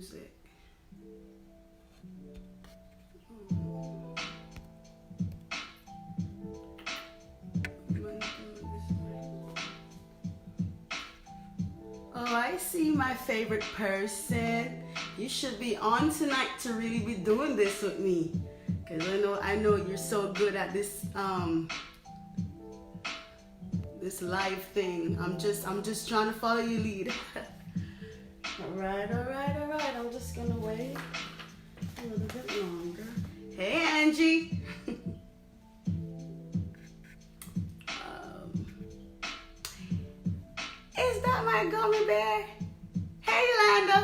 music. Oh, I see my favorite person. You should be on tonight to really be doing this with me, because I know you're so good at this this live thing. I'm just trying to follow your lead. All right. I'm just gonna wait a little bit longer. Hey, Angie. Is that my gummy bear? Hey, Landa.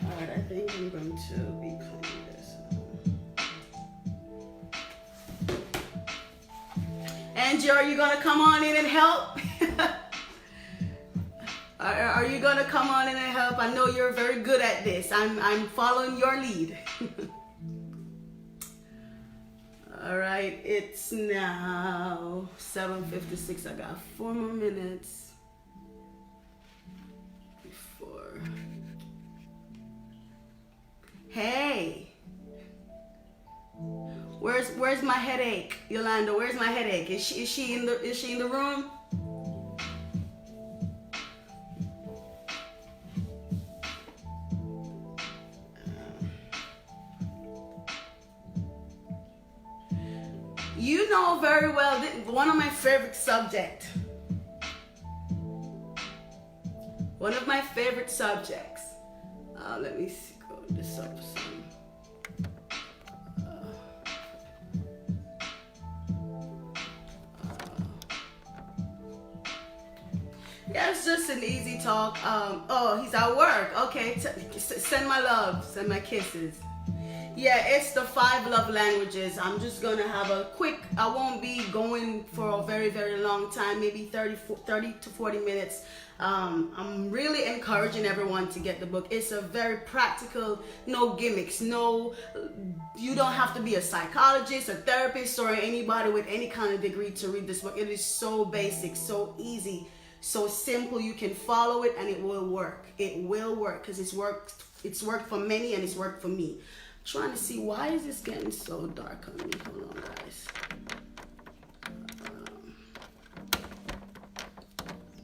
All right, I think I'm going to be playing this. Angie, are you gonna come on in and help? Are you gonna come on in and help? I know you're very good at this. I'm following your lead. All right, it's now 7:56. I got 4 more minutes before. Hey, where's my headache, Yolanda? Where's my headache? Is she in the room? You know very well, one of my favorite subjects. One of my favorite subjects. Let me see, go this up some. Yeah, it's just an easy talk. Oh, he's at work. Okay, send my love, send my kisses. Yeah, it's the 5 love languages. I'm just going to have a quick, I won't be going for a very, very long time, maybe 30 to 40 minutes. I'm really encouraging everyone to get the book. It's a very practical, no gimmicks, no, you don't have to be a psychologist, a therapist, or anybody with any kind of degree to read this book. It is so basic, so easy, so simple. You can follow it and it will work. It will work because it's worked for many and it's worked for me. Trying to see, why is this getting so dark on me? Hold on, guys.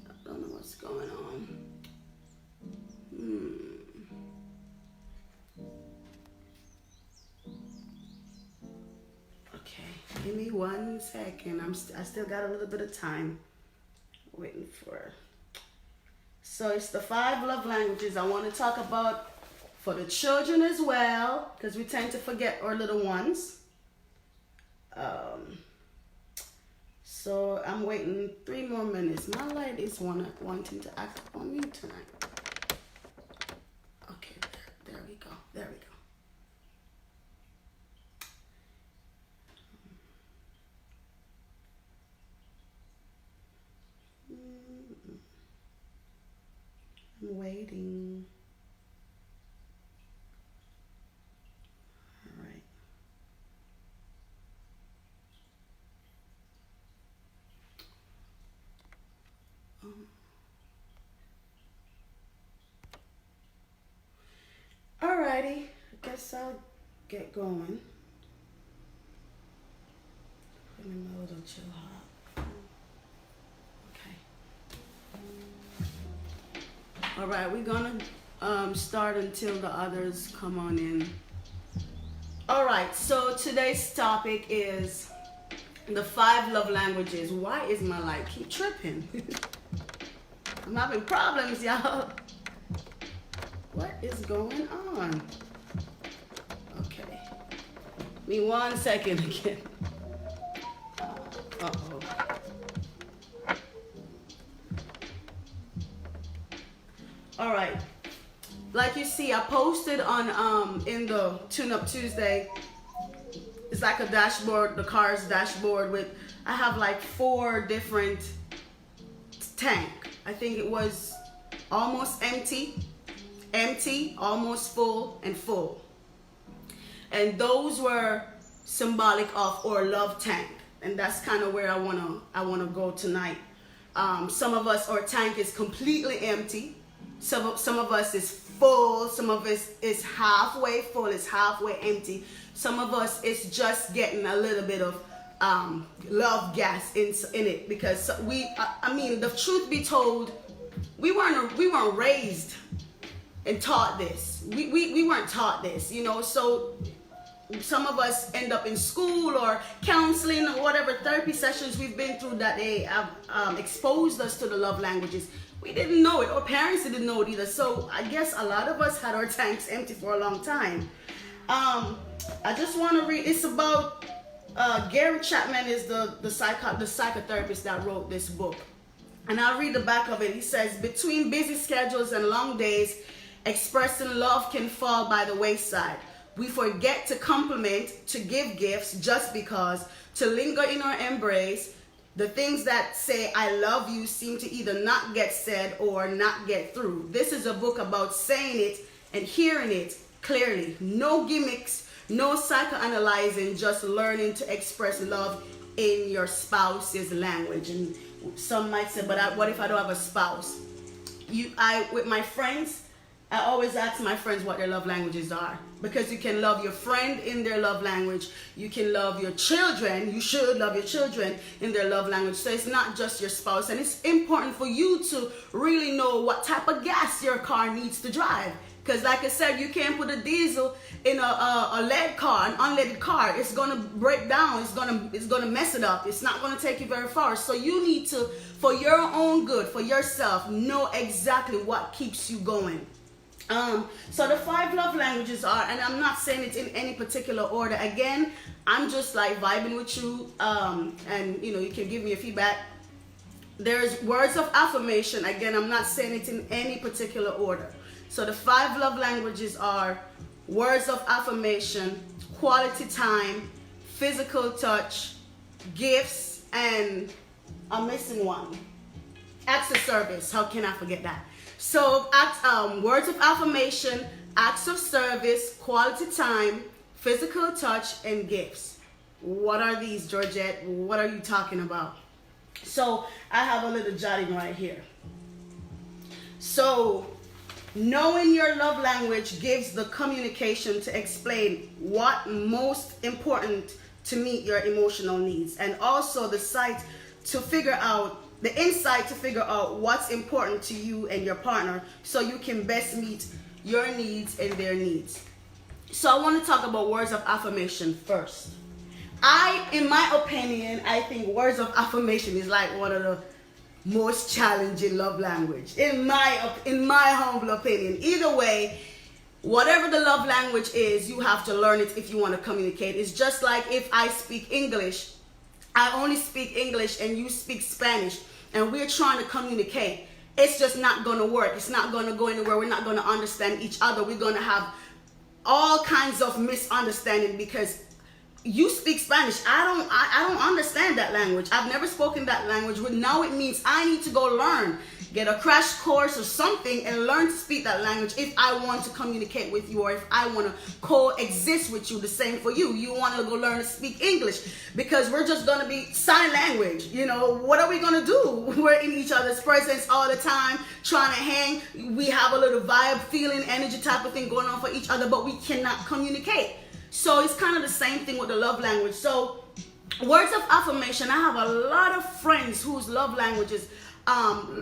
I don't know what's going on. Okay, give me 1 second. I still got a little bit of time waiting for. So it's the 5 love languages I want to talk about. For the children as well, because we tend to forget our little ones. So I'm waiting 3 more minutes. My light is wanting to act on me tonight. Okay, there we go. There we go. I'm waiting. Alrighty, I guess I'll get going. Put in my little chill hop. Okay. Alright, we're gonna start until the others come on in. Alright, so today's topic is the 5 love languages. Why is my light keep tripping? I'm having problems, y'all. What is going on? Okay. Give me 1 second again. Uh-oh. All right. Like you see, I posted on in the Tune Up Tuesday. It's like a dashboard, the car's dashboard with, I have like 4 different tank. I think it was almost empty, almost full, and full. And those were symbolic of our love tank. And that's kind of where I wanna go tonight. Some of us, our tank is completely empty. Some of us is full. Some of us is halfway full, is halfway empty. Some of us is just getting a little bit of love gas in it, because I mean, the truth be told, we weren't raised and taught this. We weren't taught this, you know. So some of us end up in school or counseling or whatever therapy sessions we've been through that they have exposed us to the love languages. We didn't know it. Our parents didn't know it either. So I guess a lot of us had our tanks empty for a long time. I just want to read. It's about Gary Chapman is the psychotherapist that wrote this book. And I'll read the back of it. He says, between busy schedules and long days, expressing love can fall by the wayside. We forget to compliment, to give gifts just because, to linger in our embrace. The things that say I love you seem to either not get said or not get through. This is a book about saying it and hearing it clearly. No gimmicks, no psychoanalyzing, just learning to express love in your spouse's language. And some might say, but what if I don't have a spouse? With my friends, I always ask my friends what their love languages are, because you can love your friend in their love language. You can love your children. You should love your children in their love language. So it's not just your spouse. And it's important for you to really know what type of gas your car needs to drive. Because like I said, you can't put a diesel in a lead car, an unleaded car. It's going to break down. It's going to mess it up. It's not going to take you very far. So you need to, for your own good, for yourself, know exactly what keeps you going. So the 5 love languages are, and I'm not saying it in any particular order. Again, I'm just like vibing with you, and you know, you can give me a feedback. There's words of affirmation. Again, I'm not saying it in any particular order. So the 5 love languages are words of affirmation, quality time, physical touch, gifts, and I'm missing one. Acts of service. How can I forget that? So words of affirmation, acts of service, quality time, physical touch, and gifts. What are these, Georgette? What are you talking about? So I have a little jotting right here. So knowing your love language gives the communication to explain what most important to meet your emotional needs, and also the insight to figure out what's important to you and your partner, so you can best meet your needs and their needs. So I want to talk about words of affirmation first. In my opinion, I think words of affirmation is like one of the most challenging love language, in my humble opinion. Either way, whatever the love language is, you have to learn it if you want to communicate. It's just like if I speak English, I only speak English and you speak Spanish, and we're trying to communicate. It's just not going to work. It's not going to go anywhere. We're not going to understand each other. We're going to have all kinds of misunderstanding because you speak Spanish. I don't understand that language. I've never spoken that language. But now it means I need to go learn, get a crash course or something, and learn to speak that language if I want to communicate with you, or if I want to coexist with you. The same for you. You want to go learn to speak English, because we're just going to be sign language. You know, what are we going to do? We're in each other's presence all the time, trying to hang. We have a little vibe, feeling, energy type of thing going on for each other, but we cannot communicate. So it's kind of the same thing with the love language. So words of affirmation, I have a lot of friends whose love languages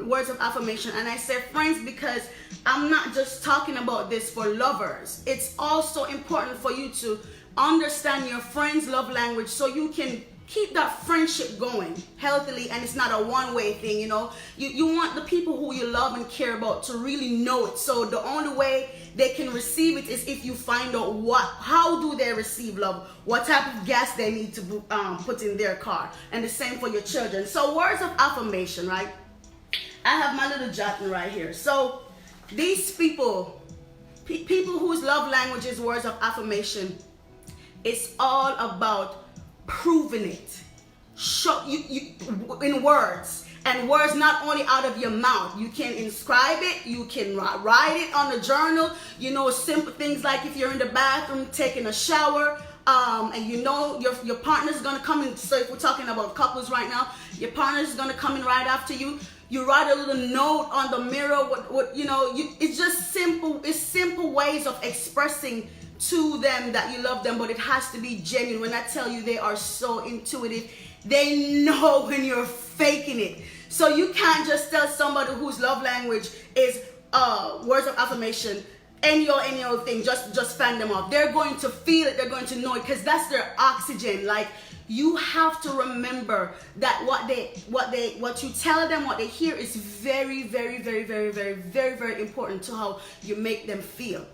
words of affirmation. And I say friends because I'm not just talking about this for lovers. It's also important for you to understand your friend's love language so you can keep that friendship going healthily, and it's not a one-way thing. You know, you want the people who you love and care about to really know it. So the only way they can receive it is if you find out how do they receive love, what type of gas they need to put in their car, and the same for your children. So words of affirmation, right? I have my little jotting right here. So these people whose love language is words of affirmation, it's all about proving it. Show you in words, and words not only out of your mouth. You can inscribe it, you can write it on a journal. You know, simple things like if you're in the bathroom taking a shower, and you know your partner's gonna come in. So if we're talking about couples right now, your partner's gonna come in right after you. You write a little note on the mirror. What you know, it's just simple. It's simple ways of expressing to them that you love them, but it has to be genuine. When I tell you, they are so intuitive. They know when you're faking it. So you can't just tell somebody whose love language is words of affirmation, any old thing, just fan them off. They're going to feel it. They're going to know it, because that's their oxygen. Like, you have to remember that what you tell them, what they hear, is very, very, very, very, very, very, very important to how you make them feel.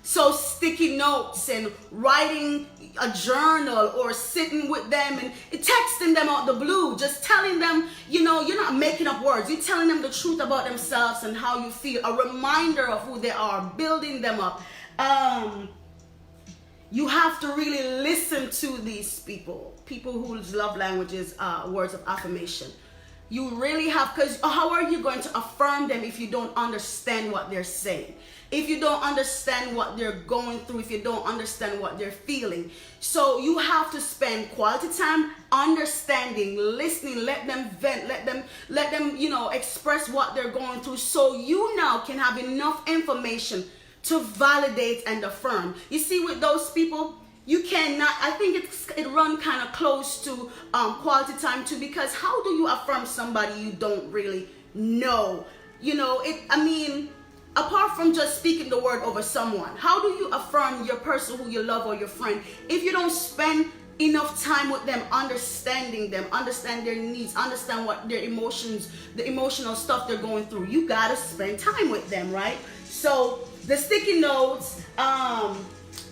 So sticky notes and writing a journal, or sitting with them and texting them out the blue, just telling them, you're not making up words. You're telling them the truth about themselves and how you feel. A reminder of who they are, building them up. You have to really listen to these people whose love language is words of affirmation. You really have, because how are you going to affirm them if you don't understand what they're saying? If you don't understand what they're going through, if you don't understand what they're feeling. So you have to spend quality time understanding, listening, let them vent, let them, express what they're going through, so you now can have enough information to validate and affirm. You see, with those people, you cannot, I think it run kind of close to quality time too, because how do you affirm somebody you don't really know? Apart from just speaking the word over someone, how do you affirm your person who you love or your friend if you don't spend enough time with them, understanding them, understand their needs, understand what their emotions, the emotional stuff they're going through? You gotta spend time with them, right? So the sticky notes,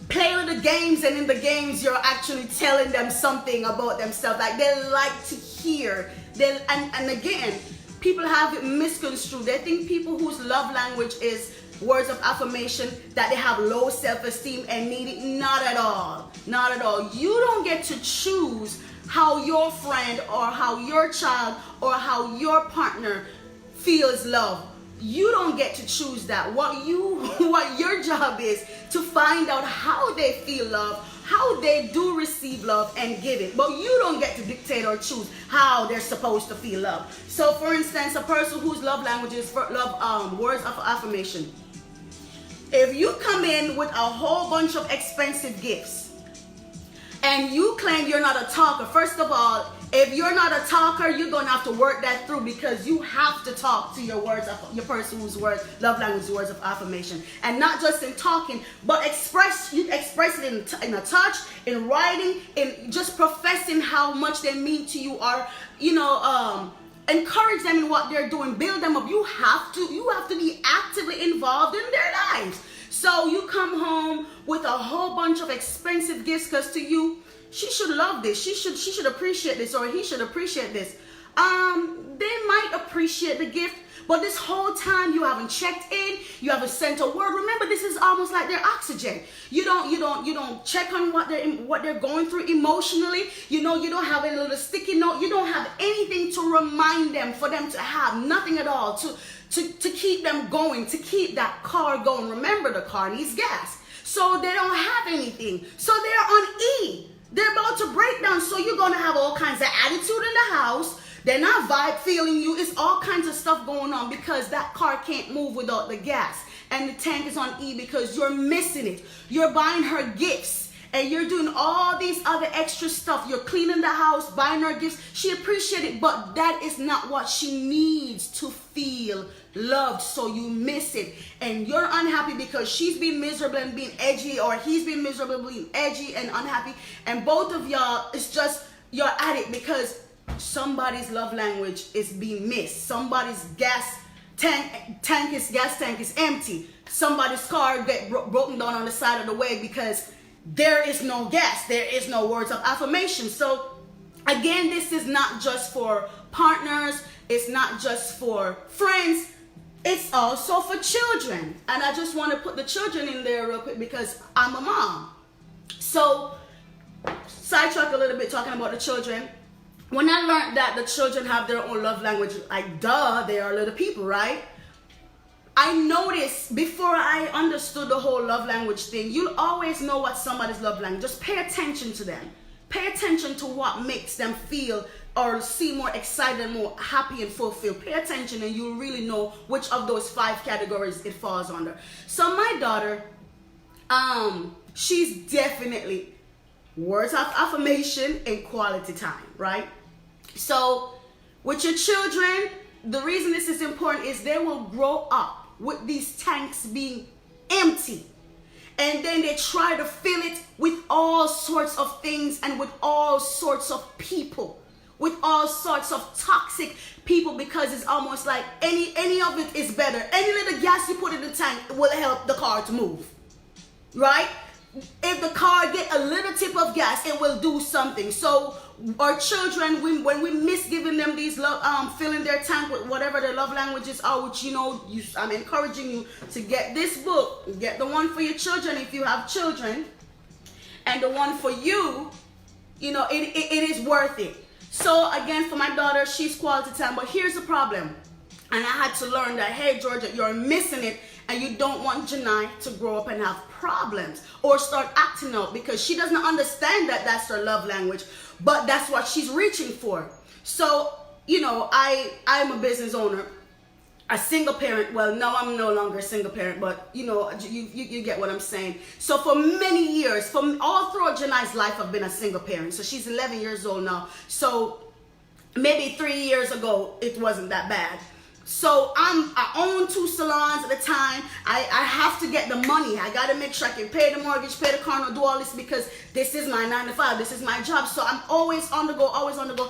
play little games, and in the games you're actually telling them something about themselves. Like, they like to hear. And again, people have it misconstrued. They think people whose love language is words of affirmation, that they have low self-esteem and need it. Not at all. Not at all. You don't get to choose how your friend or how your child or how your partner feels love. You don't get to choose that. What your job is to find out how they feel love, how they do receive love, and give it. But you don't get to dictate or choose how they're supposed to feel love. So for instance, a person whose love language is words of affirmation. If you come in with a whole bunch of expensive gifts and you claim you're not a talker, first of all, if you're not a talker, you're gonna have to work that through, because you have to talk to your person whose love language is words of affirmation, and not just in talking, but express it in a touch, in writing, in just professing how much they mean to you, or encourage them in what they're doing, build them up. You have to be actively involved in their lives. So you come home with a whole bunch of expensive gifts, because to you, she should love this, she should appreciate this, or he should appreciate this. They might appreciate the gift, but this whole time you haven't checked in, you haven't sent a word. Remember, this is almost like their oxygen. You don't check on what they're going through emotionally. You don't have a little sticky note. You don't have anything to remind them, for them to have nothing at all to keep them going, to keep that car going. Remember, the car needs gas, so they don't have anything. So they're on E. They're about to break down, so you're going to have all kinds of attitude in the house. They're not vibe feeling you. It's all kinds of stuff going on, because that car can't move without the gas. And the tank is on E because you're missing it. You're buying her gifts, and you're doing all these other extra stuff. You're cleaning the house, buying her gifts. She appreciates it, but that is not what she needs to feel loved, so you miss it. And you're unhappy because she's being miserable and being edgy, or he's being miserable, being edgy and unhappy, and both of y'all, it's just, you're at it because somebody's love language is being missed. Somebody's gas tank is empty. Somebody's car get broken down on the side of the way because there is no gas, there is no words of affirmation. So again, this is not just for partners, it's not just for friends, it's also for children. And I just want to put the children in there real quick because I'm a mom. So sidetrack a little bit talking about the children. When I learned that the children have their own love language, like duh, they are little people, right? I noticed before I understood the whole love language thing, you'll always know what somebody's love language. Just pay attention to them. Pay attention to what makes them feel or seem more excited, more happy and fulfilled. Pay attention and you'll really know which of those 5 categories it falls under. So my daughter, she's definitely words of affirmation and quality time, right? So with your children, the reason this is important is they will grow up with these tanks being empty. And then they try to fill it with all sorts of things and with all sorts of people, with all sorts of toxic people, because it's almost like any of it is better. Any little gas you put in the tank will help the car to move, right? If the car get a little tip of gas, it will do something. So our children, when we miss giving them these love, filling their tank with whatever their love languages are, which I'm encouraging you to get this book, get the one for your children if you have children, and the one for you, it is worth it. So again, for my daughter, she's quality time, but here's the problem. And I had to learn that, hey, Georgia, you're missing it, and you don't want Janai to grow up and have problems or start acting out, because she doesn't understand that that's her love language, but that's what she's reaching for. So, I'm a business owner, a single parent. Well, no, I'm no longer a single parent, but you get what I'm saying. So for many years, all throughout Janai's life, I've been a single parent. So she's 11 years old now. So maybe 3 years ago, it wasn't that bad. So I own 2 salons at the time. I have to get the money. I got to make sure I can pay the mortgage, pay the car, and do all this, because this is my 9 to 5. This is my job. So I'm always on the go, always on the go.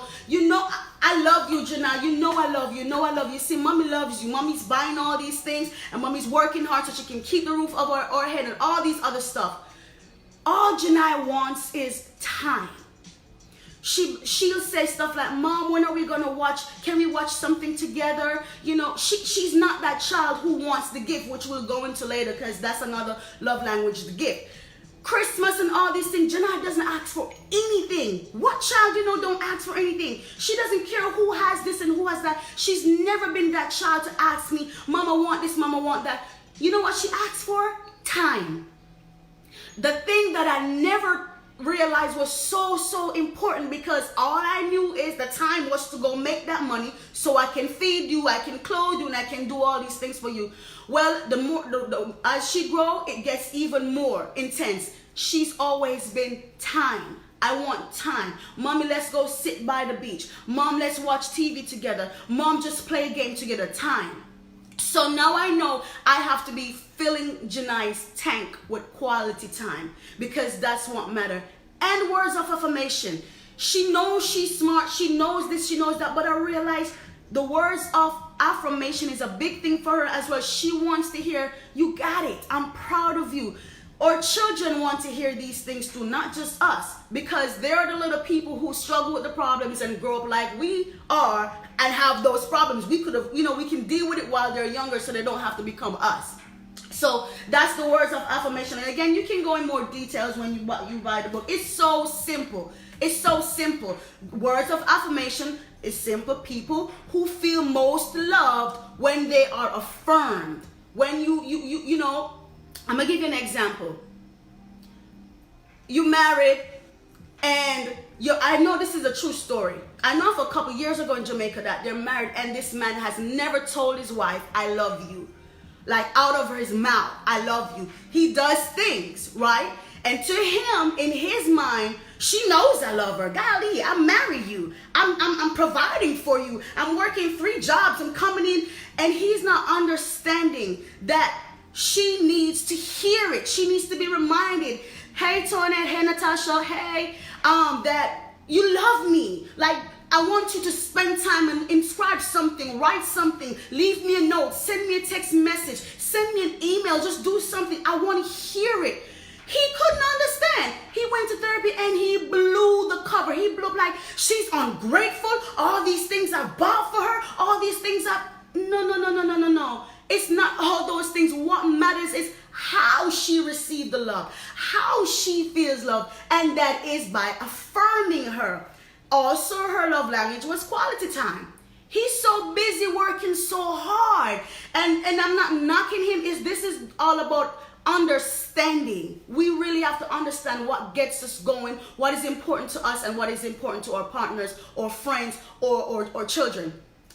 I love you, Janai. I love you. I love you. See, mommy loves you. Mommy's buying all these things, and mommy's working hard so she can keep the roof over our head and all these other stuff. All Janai wants is time. She'll say stuff like, Mom, when are we gonna watch? Can we watch something together? She's not that child who wants the gift, which we'll go into later, because that's another love language, the gift. Christmas and all these things, Janai doesn't ask for anything. What child don't ask for anything? She doesn't care who has this and who has that. She's never been that child to ask me, Mama want this, Mama want that. You know what she asks for? Time. The thing that I never realized was so important, because all I knew is the time was to go make that money so I can feed you, I can clothe you, and I can do all these things for you. Well, as she grows, it gets even more intense. She's always been time. I want time. Mommy, let's go sit by the beach. Mom, let's watch TV together. Mom, just play a game together. Time. So now I know I have to be filling Janai's tank with quality time, because that's what matters. And words of affirmation. She knows she's smart. She knows this, she knows that. But I realize the words of affirmation is a big thing for her as well. She wants to hear, you got it. I'm proud of you. Our children want to hear these things too, not just us, because they're the little people who struggle with the problems and grow up like we are and have those problems. We could have, we can deal with it while they're younger so they don't have to become us. So that's the words of affirmation. And again, you can go in more details when you buy the book. It's so simple. It's so simple. Words of affirmation is simple. People who feel most loved when they are affirmed. When you know, I'm going to give you an example. You married, and I know this is a true story. I know for a couple years ago in Jamaica that they're married, and this man has never told his wife, I love you. Like out of his mouth, I love you. He does things, right? And to him, in his mind, she knows I love her. Golly, I marry you. I'm providing for you. I'm working 3 jobs. I'm coming in. And he's not understanding that she needs to hear it. She needs to be reminded, hey, Toinette, hey, Natasha, hey, that you love me. Like, I want you to spend time and inscribe something, write something, leave me a note, send me a text message, send me an email, just do something. I want to hear it. He couldn't understand. He went to therapy and he blew the cover. He blew up like, she's ungrateful. All these things I bought for her. All these things No. It's not all those things. What matters is how she received the love, how she feels love, and that is by affirming her. Also, her love language was quality time. He's so busy working so hard. And I'm not knocking him. This is all about understanding. We really have to understand what gets us going, what is important to us, and what is important to our partners or friends or children.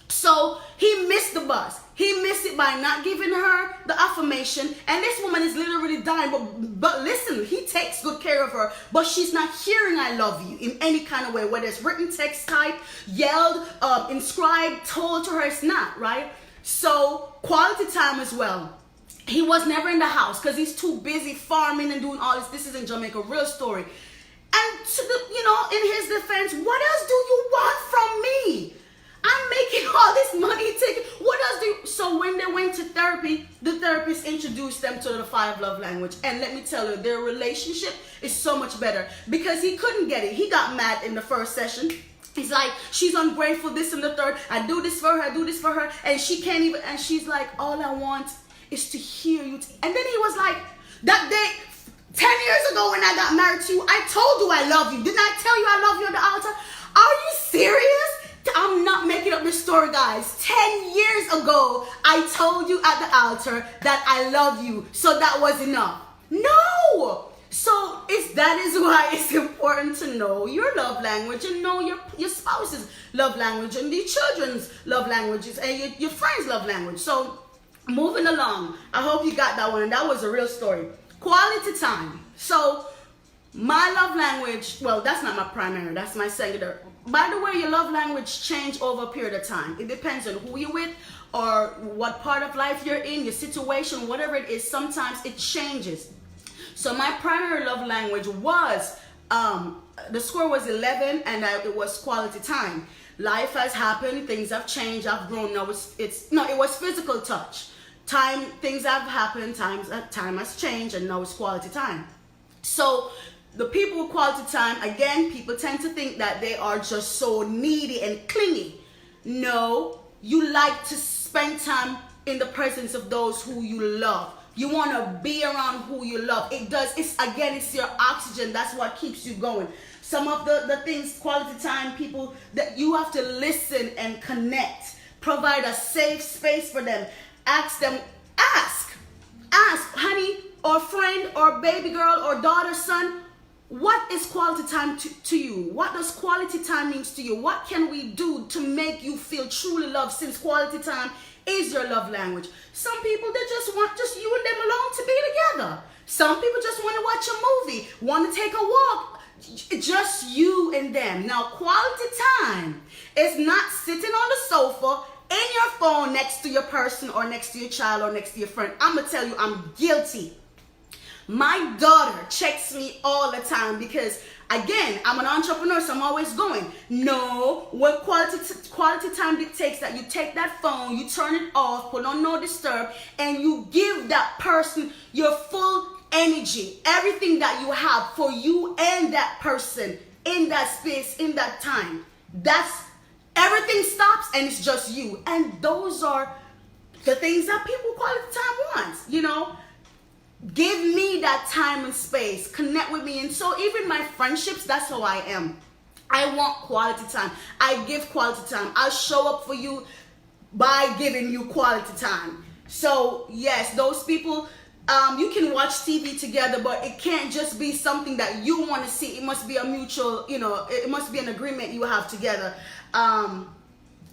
So he missed the bus. He missed it by not giving her the affirmation. And this woman is literally dying. But listen, he takes good care of her. But she's not hearing I love you in any kind of way. Whether it's written, text, type, yelled, inscribed, told to her, it's not, right? So quality time as well. He was never in the house because he's too busy farming and doing all this. This is in Jamaica, real story. And to in his defense, what else do you want from me? I'm making all this money. What else do you? So when they went to therapy, the therapist introduced them to the 5 love language. And let me tell you, their relationship is so much better because he couldn't get it. He got mad in the first session. He's like, she's ungrateful, this and the third. I do this for her, I do this for her. And she can't even, and she's like, all I want is to hear you. And then he was like, that day, 10 years ago when I got married to you, I told you I love you. Didn't I tell you I love you at the altar? Are you serious? I'm not making up this story, guys. 10 years ago, I told you at the altar that I love you. So that was enough. No! So that is why it's important to know your love language and know your spouse's love language and your children's love languages and your friends' love language. So moving along, I hope you got that one. And that was a real story. Quality time. So my love language, well, that's not my primary, that's my secondary. By the way, your love language change over a period of time. It depends on who you're with or what part of life you're in, your situation, whatever it is. Sometimes it changes. So my primary love language was, the score was 11 and it was quality time. Life has happened, things have changed, I've grown. Now it was physical touch. Things have happened, time has changed, and now it's quality time. So the people with quality time, again, people tend to think that they are just so needy and clingy. No, you like to spend time in the presence of those who you love. You want to be around who you love. It's your oxygen. That's what keeps you going. Some of the things, quality time, people, that you have to listen and connect. Provide a safe space for them. Ask, honey, or friend, or baby girl, or daughter, son, what is quality time to you? What does quality time means to you? What can we do to make you feel truly loved, since quality time is your love language? Some people, they just want just you and them alone to be together. Some people just want to watch a movie, want to take a walk, just you and them. Now, quality time is not sitting on the sofa in your phone next to your person or next to your child or next to your friend. I'm going to tell you, I'm guilty. My daughter checks me all the time because, again, I'm an entrepreneur, so I'm always going. No, what quality time dictates that you take that phone, you turn it off, put on no disturb, and you give that person your full energy, everything that you have for you and that person in that space, in that time. Everything stops and it's just you. And those are the things that people quality time wants, Give me that time and space. Connect with me. And so even my friendships, that's how I am. I want quality time. I give quality time. I show up for you by giving you quality time. So yes, those people, you can watch TV together, but it can't just be something that you want to see. It must be a mutual, it must be an agreement you have together.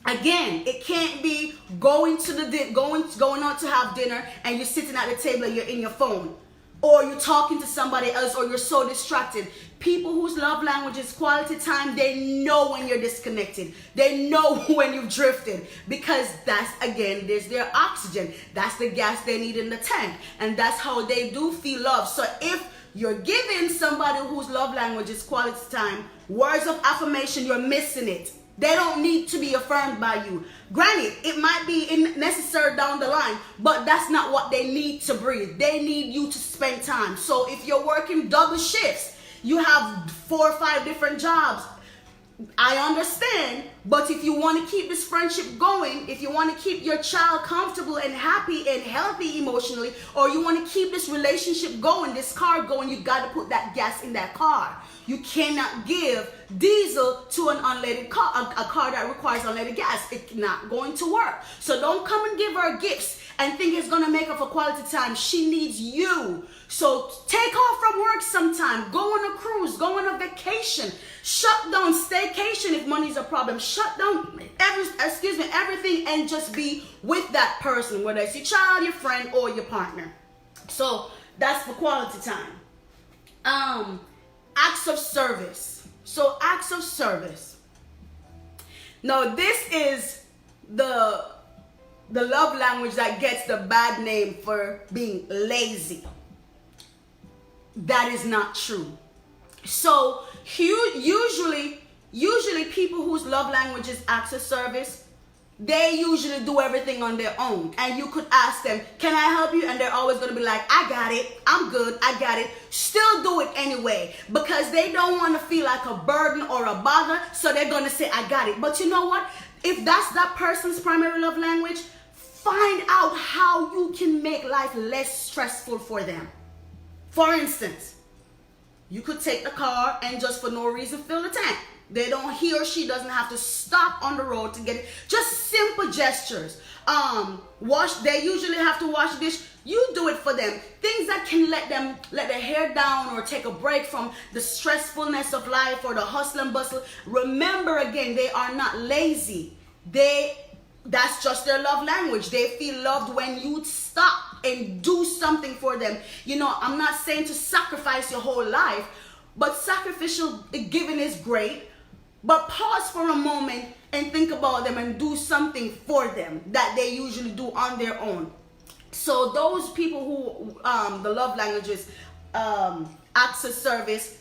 Again, it can't be going out to have dinner and you're sitting at the table and you're in your phone, or you're talking to somebody else, or you're so distracted. People whose love language is quality time, they know when you're disconnected. They know when you've drifted, because there's their oxygen. That's the gas they need in the tank, and that's how they do feel love. So if you're giving somebody whose love language is quality time words of affirmation, you're missing it. They don't need to be affirmed by you. Granted, it might be necessary down the line, but that's not what they need to breathe. They need you to spend time. So if you're working double shifts, you have 4 or 5 different jobs, I understand, but if you want to keep this friendship going, if you want to keep your child comfortable and happy and healthy emotionally, or you want to keep this relationship going, this car going, you got to put that gas in that car. You cannot give diesel to an unleaded car, a car that requires unleaded gas. It's not going to work. So don't come and give her gifts and think it's going to make up for quality time. She needs you. So take off from work sometime. Go on a cruise. Go on a vacation. Shut down staycation if money's a problem. Shut down everything and just be with that person, whether it's your child, your friend, or your partner. So that's for quality time. Acts of service. So acts of service. Now this is the love language that gets the bad name for being lazy. That is not true. So usually people whose love language is acts of service, they usually do everything on their own. And you could ask them, can I help you? And they're always going to be like, I got it. I'm good. I got it. Still do it anyway, because they don't want to feel like a burden or a bother. So they're going to say, I got it. But you know what? If that's that person's primary love language, find out how you can make life less stressful for them. For instance, you could take the car and just for no reason fill the tank. He or she doesn't have to stop on the road to get it. Just simple gestures. They usually have to wash the dish. You do it for them. Things that can let their hair down or take a break from the stressfulness of life or the hustle and bustle. Remember again, they are not lazy. That's just their love language. They feel loved when you stop and do something for them. You know, I'm not saying to sacrifice your whole life, but sacrificial giving is great. But pause for a moment and think about them and do something for them that they usually do on their own. So those people who the love languages acts of service,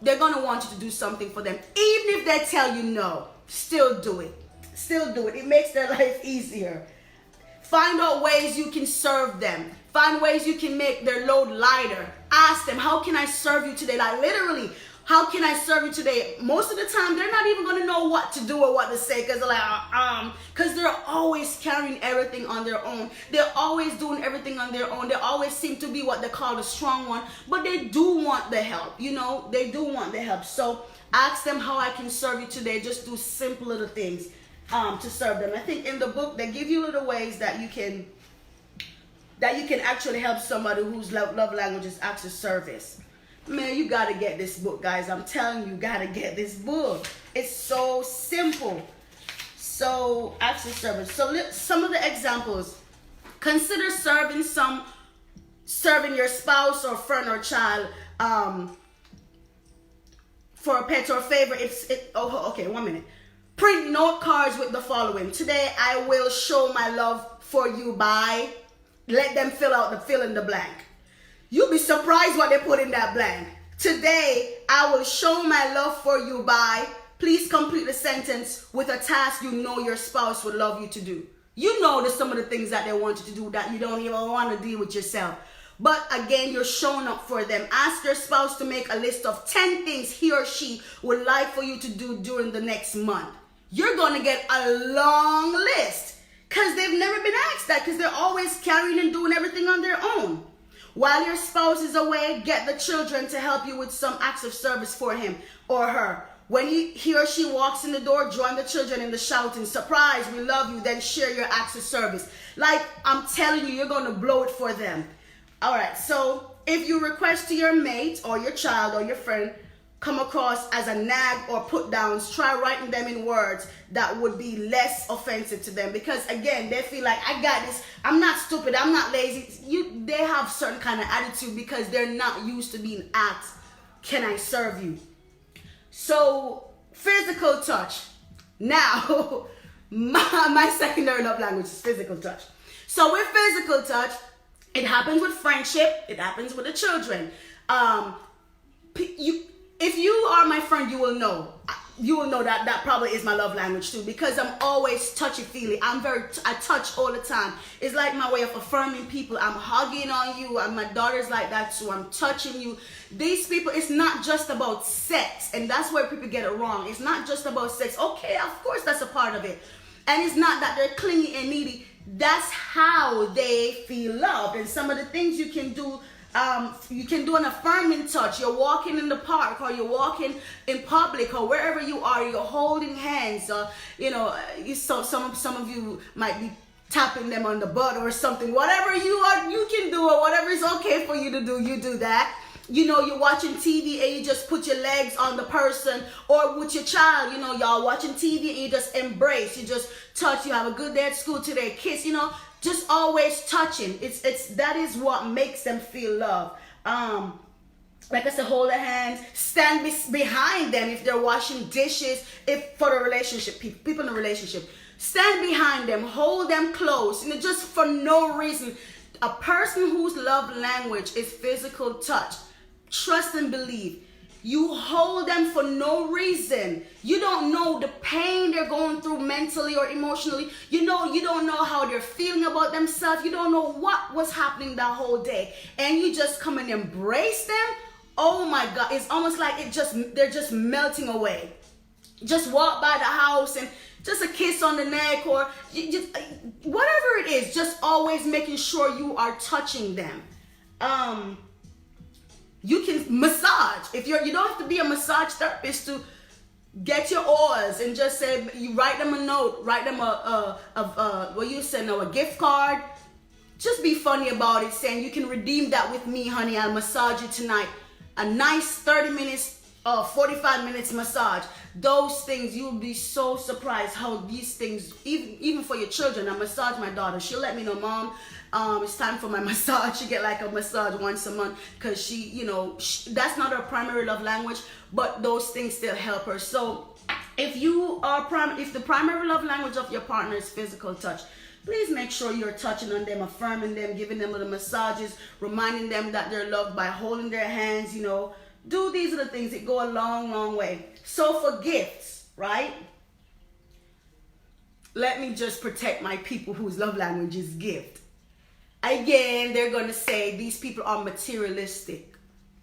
they're going to want you to do something for them. Even if they tell you no, still do it. Still do it. It makes their life easier. Find out ways you can serve them. Find ways you can make their load lighter. Ask them, how can I serve you today? Like literally, how can I serve you today? Most of the time, they're not even going to know what to do or what to say, because they're like, because they're always carrying everything on their own. They're always doing everything on their own. They always seem to be what they call the strong one, but they do want the help. You know, they do want the help. So ask them how I can serve you today. Just do simple little things to serve them. I think in the book they give you little ways that you can actually help somebody whose love language is acts of service. Man, you gotta get this book, guys. I'm telling you, gotta get this book. It's so simple. So acts of service. So some of the examples. Consider serving your spouse or friend or child for a pet or favor. Okay, 1 minute. Print note cards with the following. Today I will show my love for you by. Let them fill in the blank. You'll be surprised what they put in that blank. Today I will show my love for you by. Please complete the sentence with a task you know your spouse would love you to do. You know there's some of the things that they want you to do that you don't even want to deal with yourself. But again, you're showing up for them. Ask your spouse to make a list of 10 things he or she would like for you to do during the next month. You're going to get a long list because they've never been asked that, because they're always carrying and doing everything on their own. While your spouse is away, get the children to help you with some acts of service for him or her. When he or she walks in the door, join the children in the shouting, surprise, we love you, then share your acts of service. Like I'm telling you, you're going to blow it for them. All right, so if you request to your mate or your child or your friend come across as a nag or put downs, try writing them in words that would be less offensive to them. Because again, they feel like, I got this, I'm not stupid, I'm not lazy. They have certain kind of attitude because they're not used to being asked, can I serve you? So physical touch. Now, my secondary love language is physical touch. So with physical touch, it happens with friendship, it happens with the children. If you are my friend, you will know. you will know that that probably is my love language too, because I'm always touchy-feely. I touch all the time. It's like my way of affirming people. I'm hugging on you, and my daughter's like that too. I'm touching you. These people, it's not just about sex, and that's where people get it wrong. It's not just about sex. Okay, of course that's a part of it. And it's not that they're clingy and needy. That's how they feel loved. And some of the things you can do an affirming touch. You're walking in the park, or you're walking in public, or wherever you are, you're holding hands, or some of you might be tapping them on the butt or something. Whatever you can do, or whatever is okay for you to do, you do that. You're watching TV and you just put your legs on the person, or with your child, y'all watching TV and you just embrace, you just touch, you have a good day at school today, kiss, just always touching. That is what makes them feel love. Like I said, hold their hands, stand behind them if they're washing dishes, if for the relationship, people in the relationship, stand behind them, hold them close, just for no reason. A person whose love language is physical touch, trust and believe. You hold them for no reason. You don't know the pain they're going through mentally or emotionally. You don't know how they're feeling about themselves. You don't know what was happening that whole day. And you just come and embrace them. Oh my God, it's almost like they're just melting away. Just walk by the house and just a kiss on the neck, or just whatever it is, just always making sure you are touching them. You can massage. You don't have to be a massage therapist to get your oils and just say, you write them a note, write them a gift card. Just be funny about it, saying you can redeem that with me, honey. I'll massage you tonight. A nice 30 minutes, 45 minutes massage. Those things, you'll be so surprised how these things, even for your children. I massage my daughter. She'll let me know, Mom, it's time for my massage. She get like a massage once a month, because that's not her primary love language, but those things still help her. So if the primary love language of your partner is physical touch, please make sure you're touching on them, affirming them, giving them little massages, reminding them that they're loved by holding their hands. Do these little things. It go a long, long way. So for gifts, right? Let me just protect my people whose love language is gift. Again, they're going to say these people are materialistic.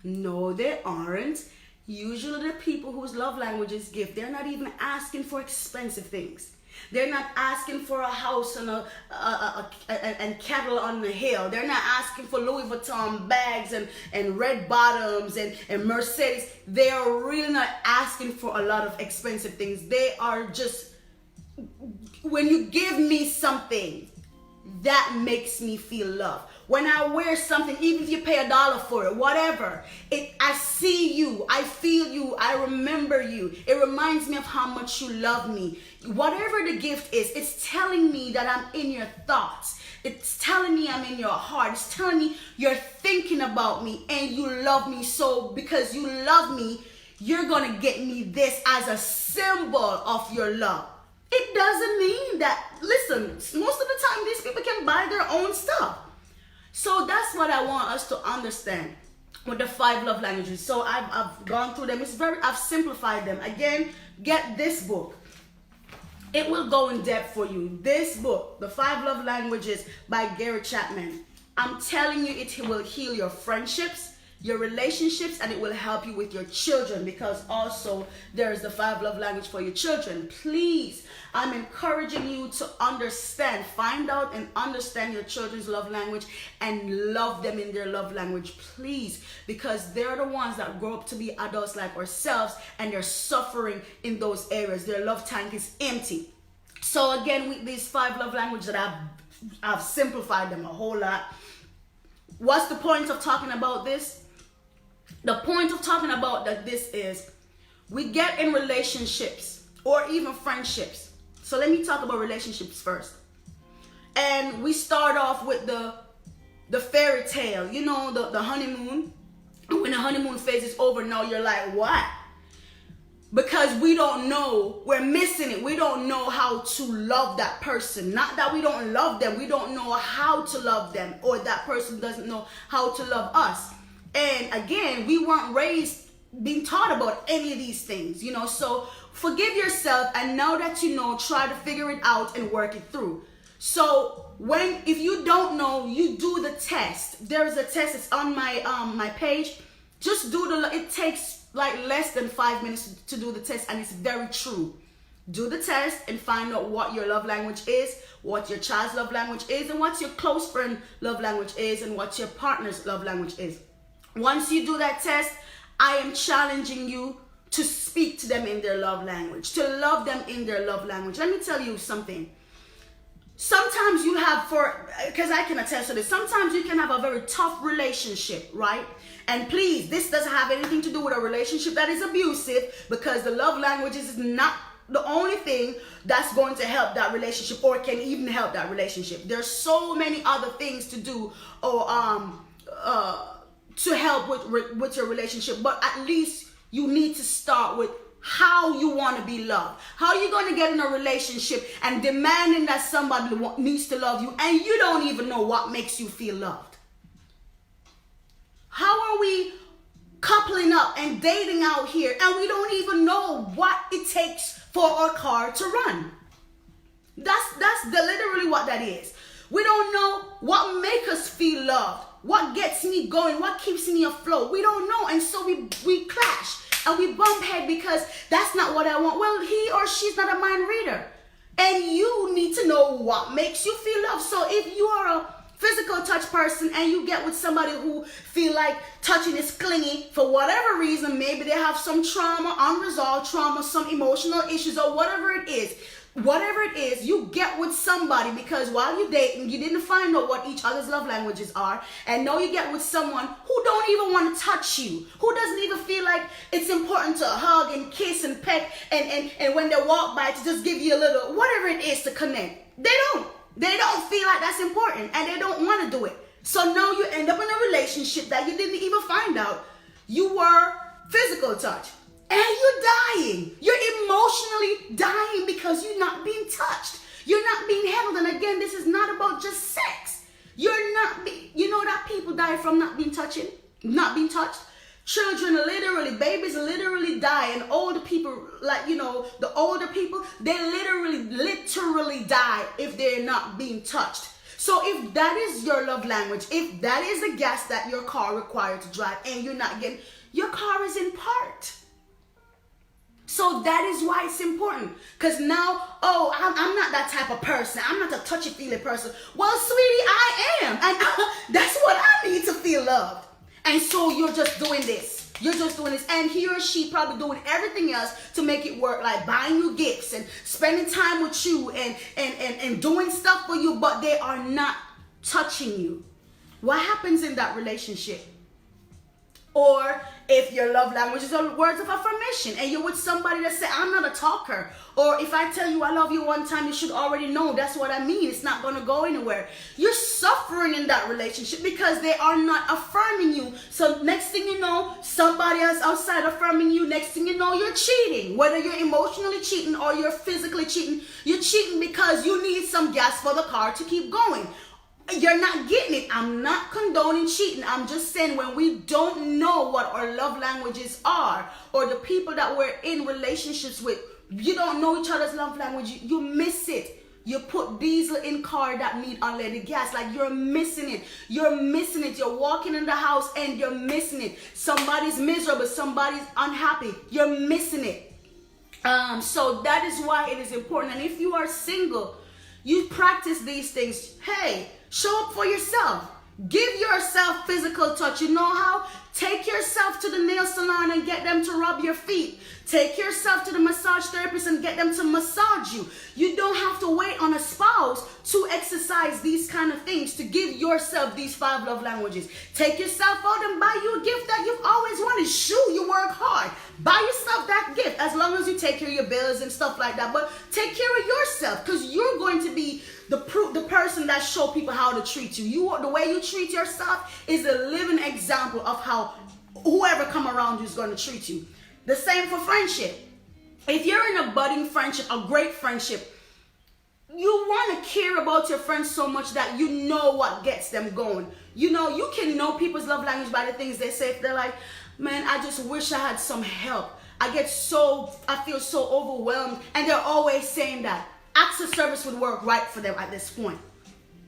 No, they aren't. Usually the people whose love language is gift, they're not even asking for expensive things. They're not asking for a house and cattle on the hill. They're not asking for Louis Vuitton bags and red bottoms and Mercedes. They are really not asking for a lot of expensive things. They are just, when you give me something, that makes me feel loved. When I wear something, even if you pay $1 for it, whatever, I see you, I feel you, I remember you. It reminds me of how much you love me. Whatever the gift is, it's telling me that I'm in your thoughts. It's telling me I'm in your heart. It's telling me you're thinking about me and you love me. So because you love me, you're going to get me this as a symbol of your love. It doesn't mean that, listen, most of the time these people can buy their own stuff. So that's what I want us to understand with the 5 love languages. So I've gone through them. I've simplified them. Again, get this book. It will go in depth for you. This book, The 5 Love Languages by Gary Chapman. I'm telling you, it will heal your friendships, your relationships, and it will help you with your children, because also there's the 5 love language for your children. Please, I'm encouraging you to understand, find out and understand your children's love language and love them in their love language, please, because they're the ones that grow up to be adults like ourselves, and they're suffering in those areas. Their love tank is empty. So again, with these 5 love languages that I've simplified them a whole lot. What's the point of talking about this? The point of talking about this is we get in relationships or even friendships. So let me talk about relationships first. And we start off with the fairy tale, the honeymoon. And when the honeymoon phase is over, now you're like, what? Because we don't know, we're missing it. We don't know how to love that person. Not that we don't love them. We don't know how to love them, or that person doesn't know how to love us. And again, we weren't raised been taught about any of these things, you know. So forgive yourself, and now that you know, try to figure it out and work it through. So if you don't know, you do the test. There's a test. It's on my my page. Just do it takes like less than 5 minutes to do the test, and it's very true. Do the test and find out what your love language is, what your child's love language is, and what your close friend love language is, and what your partner's love language is. Once you do that test, I am challenging you to speak to them in their love language, to love them in their love language. Let me tell you something. Sometimes you have, because I can attest to this, sometimes you can have a very tough relationship, right? And please, this doesn't have anything to do with a relationship that is abusive, because the love languages is not the only thing that's going to help that relationship or can even help that relationship. There's so many other things to do or to help with your relationship, but at least you need to start with how you want to be loved. How are you going to get in a relationship and demanding that somebody needs to love you and you don't even know what makes you feel loved? How are we coupling up and dating out here and we don't even know what it takes for our car to run? That's literally what that is. We don't know what makes us feel loved, what gets me going, what keeps me afloat. We don't know, and so we clash and we bump head because that's not what I want. Well, he or she's not a mind reader, and you need to know what makes you feel loved. So if you are a physical touch person and you get with somebody who feel like touching is clingy for whatever reason, maybe they have some trauma, unresolved trauma, some emotional issues or whatever it is, you get with somebody because while you're dating, you didn't find out what each other's love languages are, and now you get with someone who don't even want to touch you, who doesn't even feel like it's important to hug and kiss and peck and when they walk by to just give you a little, whatever it is to connect. They don't feel like that's important, and they don't want to do it. So now you end up in a relationship that you didn't even find out you were physical touch. And you're dying. You're emotionally dying because you're not being touched. You're not being held. And again, this is not about just sex. You know that people die from not being touched. Children literally, babies literally die, and older people, like, you know, the older people, they literally die if they're not being touched. So if that is your love language, if that is the gas that your car requires to drive and you're not getting, your car is in part. So that is why it's important. Because now, I'm not that type of person. I'm not a touchy-feely person. Well, sweetie, I am. And that's what I need to feel loved. And so you're just doing this. And he or she probably doing everything else to make it work, like buying you gifts and spending time with you and doing stuff for you, but they are not touching you. What happens in that relationship? Or if your love language is words of affirmation and you're with somebody that says, I'm not a talker. Or if I tell you I love you one time, you should already know that's what I mean. It's not going to go anywhere. You're suffering in that relationship because they are not affirming you. So next thing you know, somebody else outside affirming you. Next thing you know, you're cheating. Whether you're emotionally cheating or you're physically cheating, you're cheating because you need some gas for the car to keep going. You're not getting it. I'm not condoning cheating. I'm just saying when we don't know what our love languages are, or the people that we're in relationships with, you don't know each other's love language, you miss it. You put diesel in car that need unleaded gas. Like you're missing it. You're walking in the house and you're missing it. Somebody's miserable. Somebody's unhappy. You're missing it. So that is why it is important. And if you are single, you practice these things. Hey, show up for yourself. Give yourself physical touch. You know how? Take yourself to the nail salon and get them to rub your feet. Take yourself to the massage therapist and get them to massage you. You don't have to wait on a spouse to exercise these kind of things, to give yourself these 5 love languages. Take yourself out and buy you a gift that you've always wanted. Shoot, you work hard. Buy yourself that gift as long as you take care of your bills and stuff like that. But take care of yourself, because you're going to be the person that show people how to treat you. The way you treat yourself is a living example of how whoever come around you is going to treat you. The same for friendship. If you're in a budding friendship, a great friendship, you want to care about your friends so much that you know what gets them going. You know, you can know people's love language by the things they say. If they're like, man, I just wish I had some help. I feel so overwhelmed. And they're always saying that. Acts of service would work right for them at this point.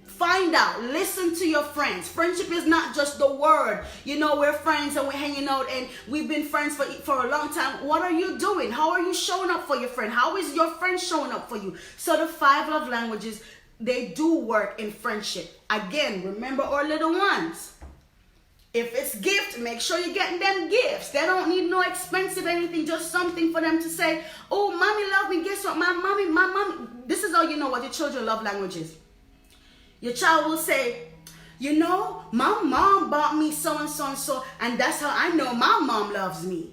Find out. Listen to your friends. Friendship is not just the word. You know, we're friends and we're hanging out and we've been friends for a long time. What are you doing? How are you showing up for your friend? How is your friend showing up for you? So the 5 love languages, they do work in friendship. Again, remember our little ones. If it's gift, make sure you're getting them gifts. They don't need no expensive anything, just something for them to say, oh, mommy love me. Guess what? My mommy. This is how you know what your children love languages. Your child will say, you know, my mom bought me so and so and so, and that's how I know my mom loves me.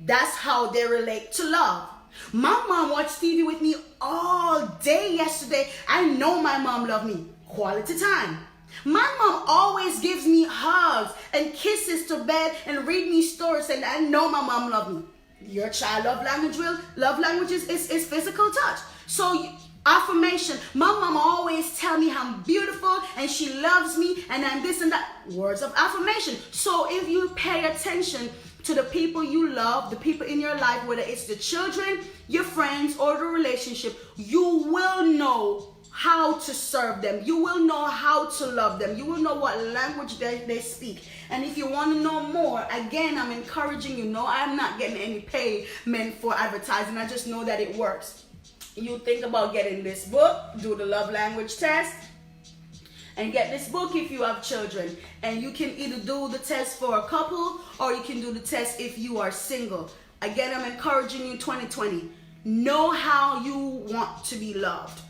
That's how they relate to love. My mom watched TV with me all day yesterday. I know my mom loved me. Quality time. My mom always gives me hugs and kisses to bed and read me stories, and I know my mom loved me. Your child love languages is physical touch. So affirmation. My mom always tell me I'm beautiful and she loves me and I'm this and that. Words of affirmation. So if you pay attention to the people you love, the people in your life, whether it's the children, your friends, or the relationship, you will know how to serve them. You will know how to love them. You will know what language they speak. And if you want to know more, again, I'm encouraging you. No, I'm not getting any payment for advertising. I just know that it works. You think about getting this book, do the love language test, and get this book if you have children. And you can either do the test for a couple or you can do the test if you are single. Again, I'm encouraging you 2020. Know how you want to be loved.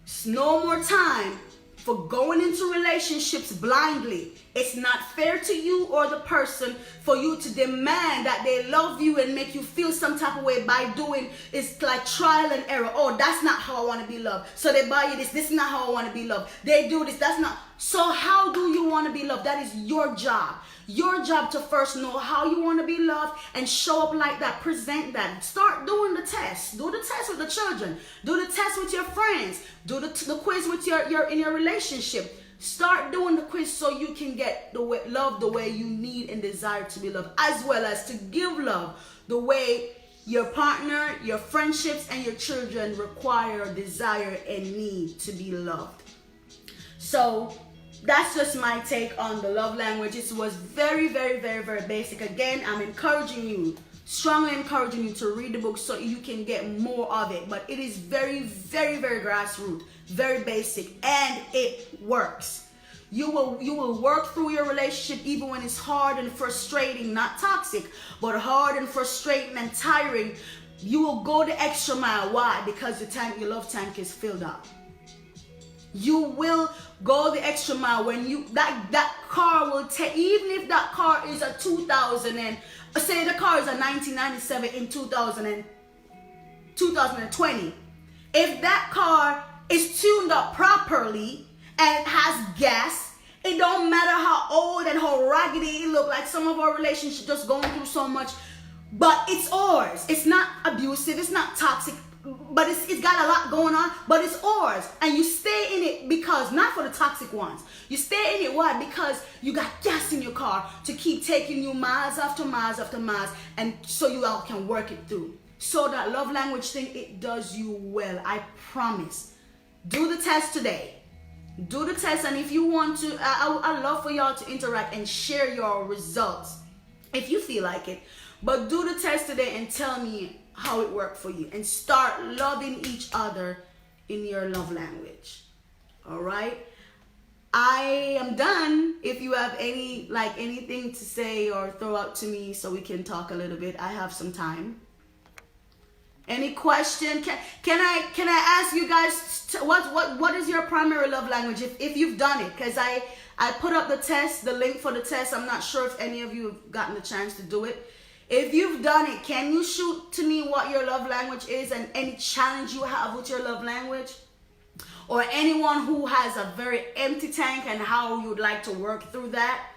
It's no more time for going into relationships blindly. It's not fair to you or the person for you to demand that they love you and make you feel some type of way by doing, it's like trial and error. Oh, that's not how I want to be loved. So they buy you this. This is not how I want to be loved. They do this. That's not. So how do you want to be loved? That is your job. Your job to first know how you want to be loved and show up like that. Present that. Start doing the test. Do the test with the children. Do the test with your friends. Do the quiz with your in your relationship. Start doing the quiz so you can get love the way you need and desire to be loved, as well as to give love the way your partner, your friendships, and your children require, desire, and need to be loved. So that's just my take on the love language. It was very, very, very, very basic. Again, I'm encouraging you, strongly encouraging you to read the book so you can get more of it. But it is very, very, very grassroots, very basic, and it works. You will work through your relationship even when it's hard and frustrating, not toxic, but hard and frustrating and tiring. You will go the extra mile. Why? Because your love tank is filled up. You will go the extra mile when you that car will take, even if that car is a 2000 and say the car is a 1997 in 2020. If that car is tuned up properly and it has gas, it don't matter how old and how raggedy it look like. Some of our relationships just going through so much, but it's ours. It's not abusive. It's not toxic. But it's got a lot going on, but it's ours. And you stay in it because, not for the toxic ones. You stay in it, why? Because you got gas in your car to keep taking you miles after miles after miles, and so you all can work it through. So that love language thing, it does you well. I promise. Do the test today. Do the test, and if you want to, I'd love for y'all to interact and share your results if you feel like it. But do the test today and tell me how it worked for you, and start loving each other in your love language. All right, I am done. If you have anything to say or throw out to me so we can talk a little bit, I have some time. Any question? Can I ask you guys what is your primary love language if you've done it? Because I put up the test, the link for the test. I'm not sure if any of you have gotten the chance to do it. If you've done it, can you shoot to me what your love language is and any challenge you have with your love language? Or anyone who has a very empty tank and how you'd like to work through that?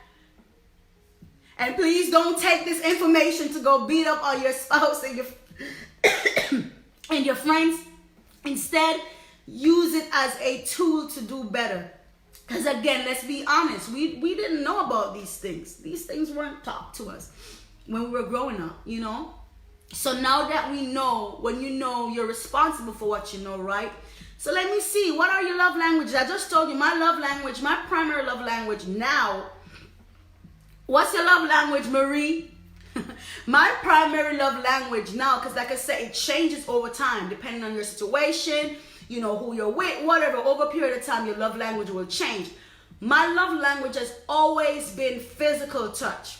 And please don't take this information to go beat up on your spouse and your and your friends. Instead, use it as a tool to do better. Because again, let's be honest, we didn't know about these things. These things weren't taught to us when we were growing up, you know. So now that we know, when you know, you're responsible for what you know, right? So let me see, what are your love languages? I just told you my love language, my primary love language now. What's your love language, Marie? My primary love language now, because like I said, it changes over time depending on your situation, you know, who you're with, whatever. Over a period of time, your love language will change. My love language has always been physical touch.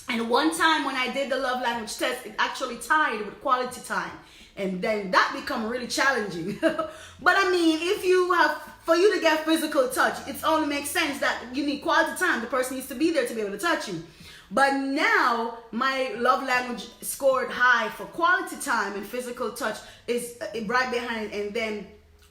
And one time when I did the love language test, it actually tied with quality time. And then that become really challenging. But I mean, if you have, for you to get physical touch, it only makes sense that you need quality time. The person needs to be there to be able to touch you. But now my love language scored high for quality time, and physical touch is right behind, and then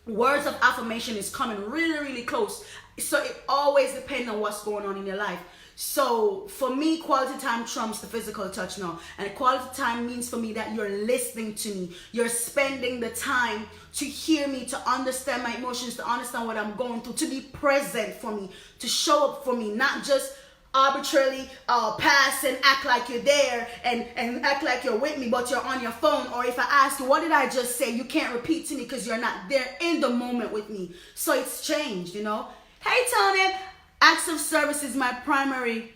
words of affirmation is coming really, really close. So it always depends on what's going on in your life. So for me, quality time trumps the physical touch now. And quality time means for me that you're listening to me. You're spending the time to hear me, to understand my emotions, to understand what I'm going through, to be present for me, to show up for me, not just arbitrarily pass and act like you're there and act like you're with me, but you're on your phone. Or if I ask you, what did I just say? You can't repeat to me because you're not there in the moment with me. So it's changed, you know. Hey, Tony. Acts of service is my primary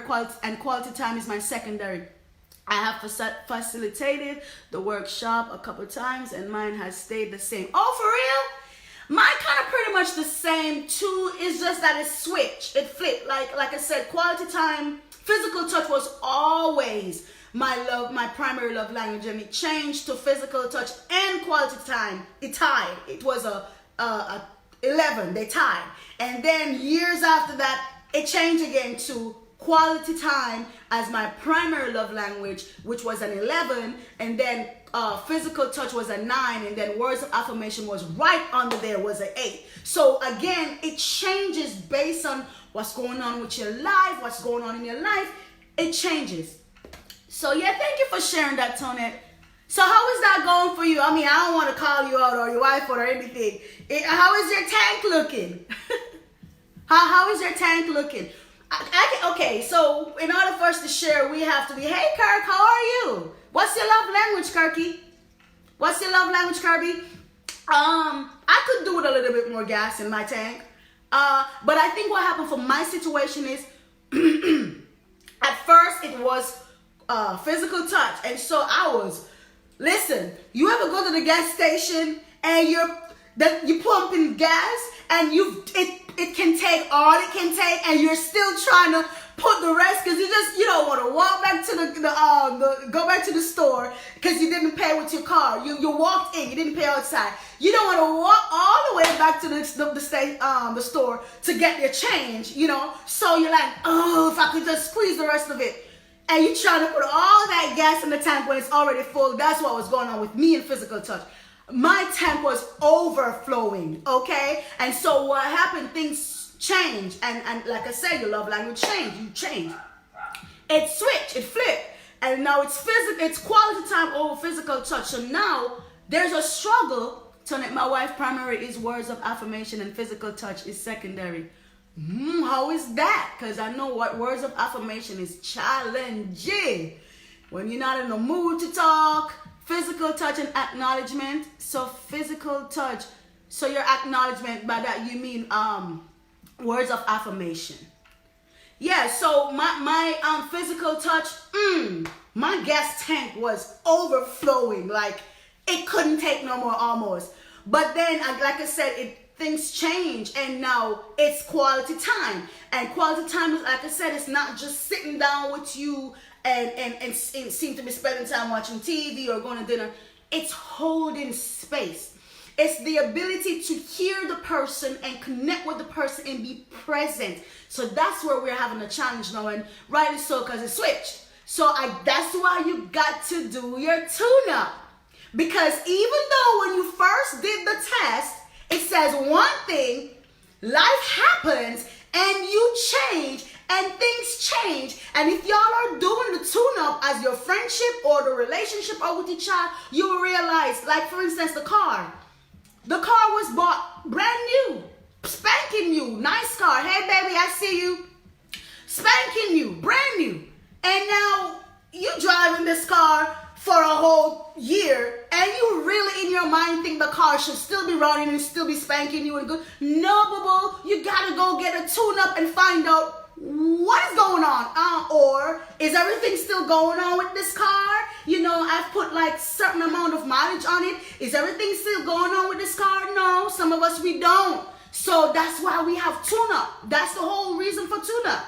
quality, and quality time is my secondary. I have facilitated the workshop a couple times, and mine has stayed the same. Oh, for real? Mine kind of pretty much the same too. It's just that it switched, it flipped. Like I said, quality time, physical touch was always my primary love language, and it changed to physical touch and quality time. It tied. It was a 11. They tied. And then years after that, it changed again to quality time as my primary love language, which was an 11, and then physical touch was a 9, and then words of affirmation was right under there, was an 8. So again, it changes based on what's going on with your life, what's going on in your life. It changes. So yeah, thank you for sharing that, Tonette. So how is that going for you? I mean, I don't want to call you out or your wife or anything. How is your tank looking? How is your tank looking? Okay, so in order for us to share, we have to be, hey, Kirk, how are you? What's your love language, Kirky? What's your love language, Kirby? I could do with a little bit more gas in my tank. But I think what happened for my situation is, at first it was physical touch. And so I was, listen, you ever go to the gas station and you pumping gas and it can take all it can take, and you're still trying to put the rest because you don't want to walk back to go back to the store because you didn't pay with your car. You walked in, you didn't pay outside. You don't want to walk all the way back to the store to get your change, you know. So you're like, oh, if I could just squeeze the rest of it. And you're trying to put all that gas in the tank when it's already full. That's what was going on with me in physical touch. My tank was overflowing, okay? And so what happened, things changed. And like I said, your love language changed. You changed. It switched, it flipped. And now it's quality time over physical touch. So now there's a struggle. Tonight, my wife's primary is words of affirmation and physical touch is secondary. How is that? Because I know what words of affirmation is challenging. When you're not in the mood to talk, physical touch and acknowledgement. So physical touch. So your acknowledgement, by that you mean words of affirmation. Yeah, so my physical touch, my gas tank was overflowing. Like it couldn't take no more almost. But then, like I said, things change, and now it's quality time. And quality time is, like I said, it's not just sitting down with you and seem to be spending time watching TV or going to dinner. It's holding space. It's the ability to hear the person and connect with the person and be present. So that's where we're having a challenge now, and rightly so, because it switched. So that's why you got to do your tune-up. Because even though when you first did the test, it says one thing, life happens, and you change, and things change. And if y'all are doing the tune-up as your friendship or the relationship or with your child, you will realize, like for instance, the car was bought brand new, Spanking you, nice car. Hey baby, I see you. Spanking you, brand new. And now you driving this car for a whole year, and you really in your mind think the car should still be running and still be spanking you and good. No, boo-boo, you gotta go get a tune-up and find out what is going on. Or is everything still going on with this car? You know, I've put like certain amount of mileage on it. Is everything still going on with this car? No, some of us, we don't. So that's why we have tune-up. That's the whole reason for tune-up.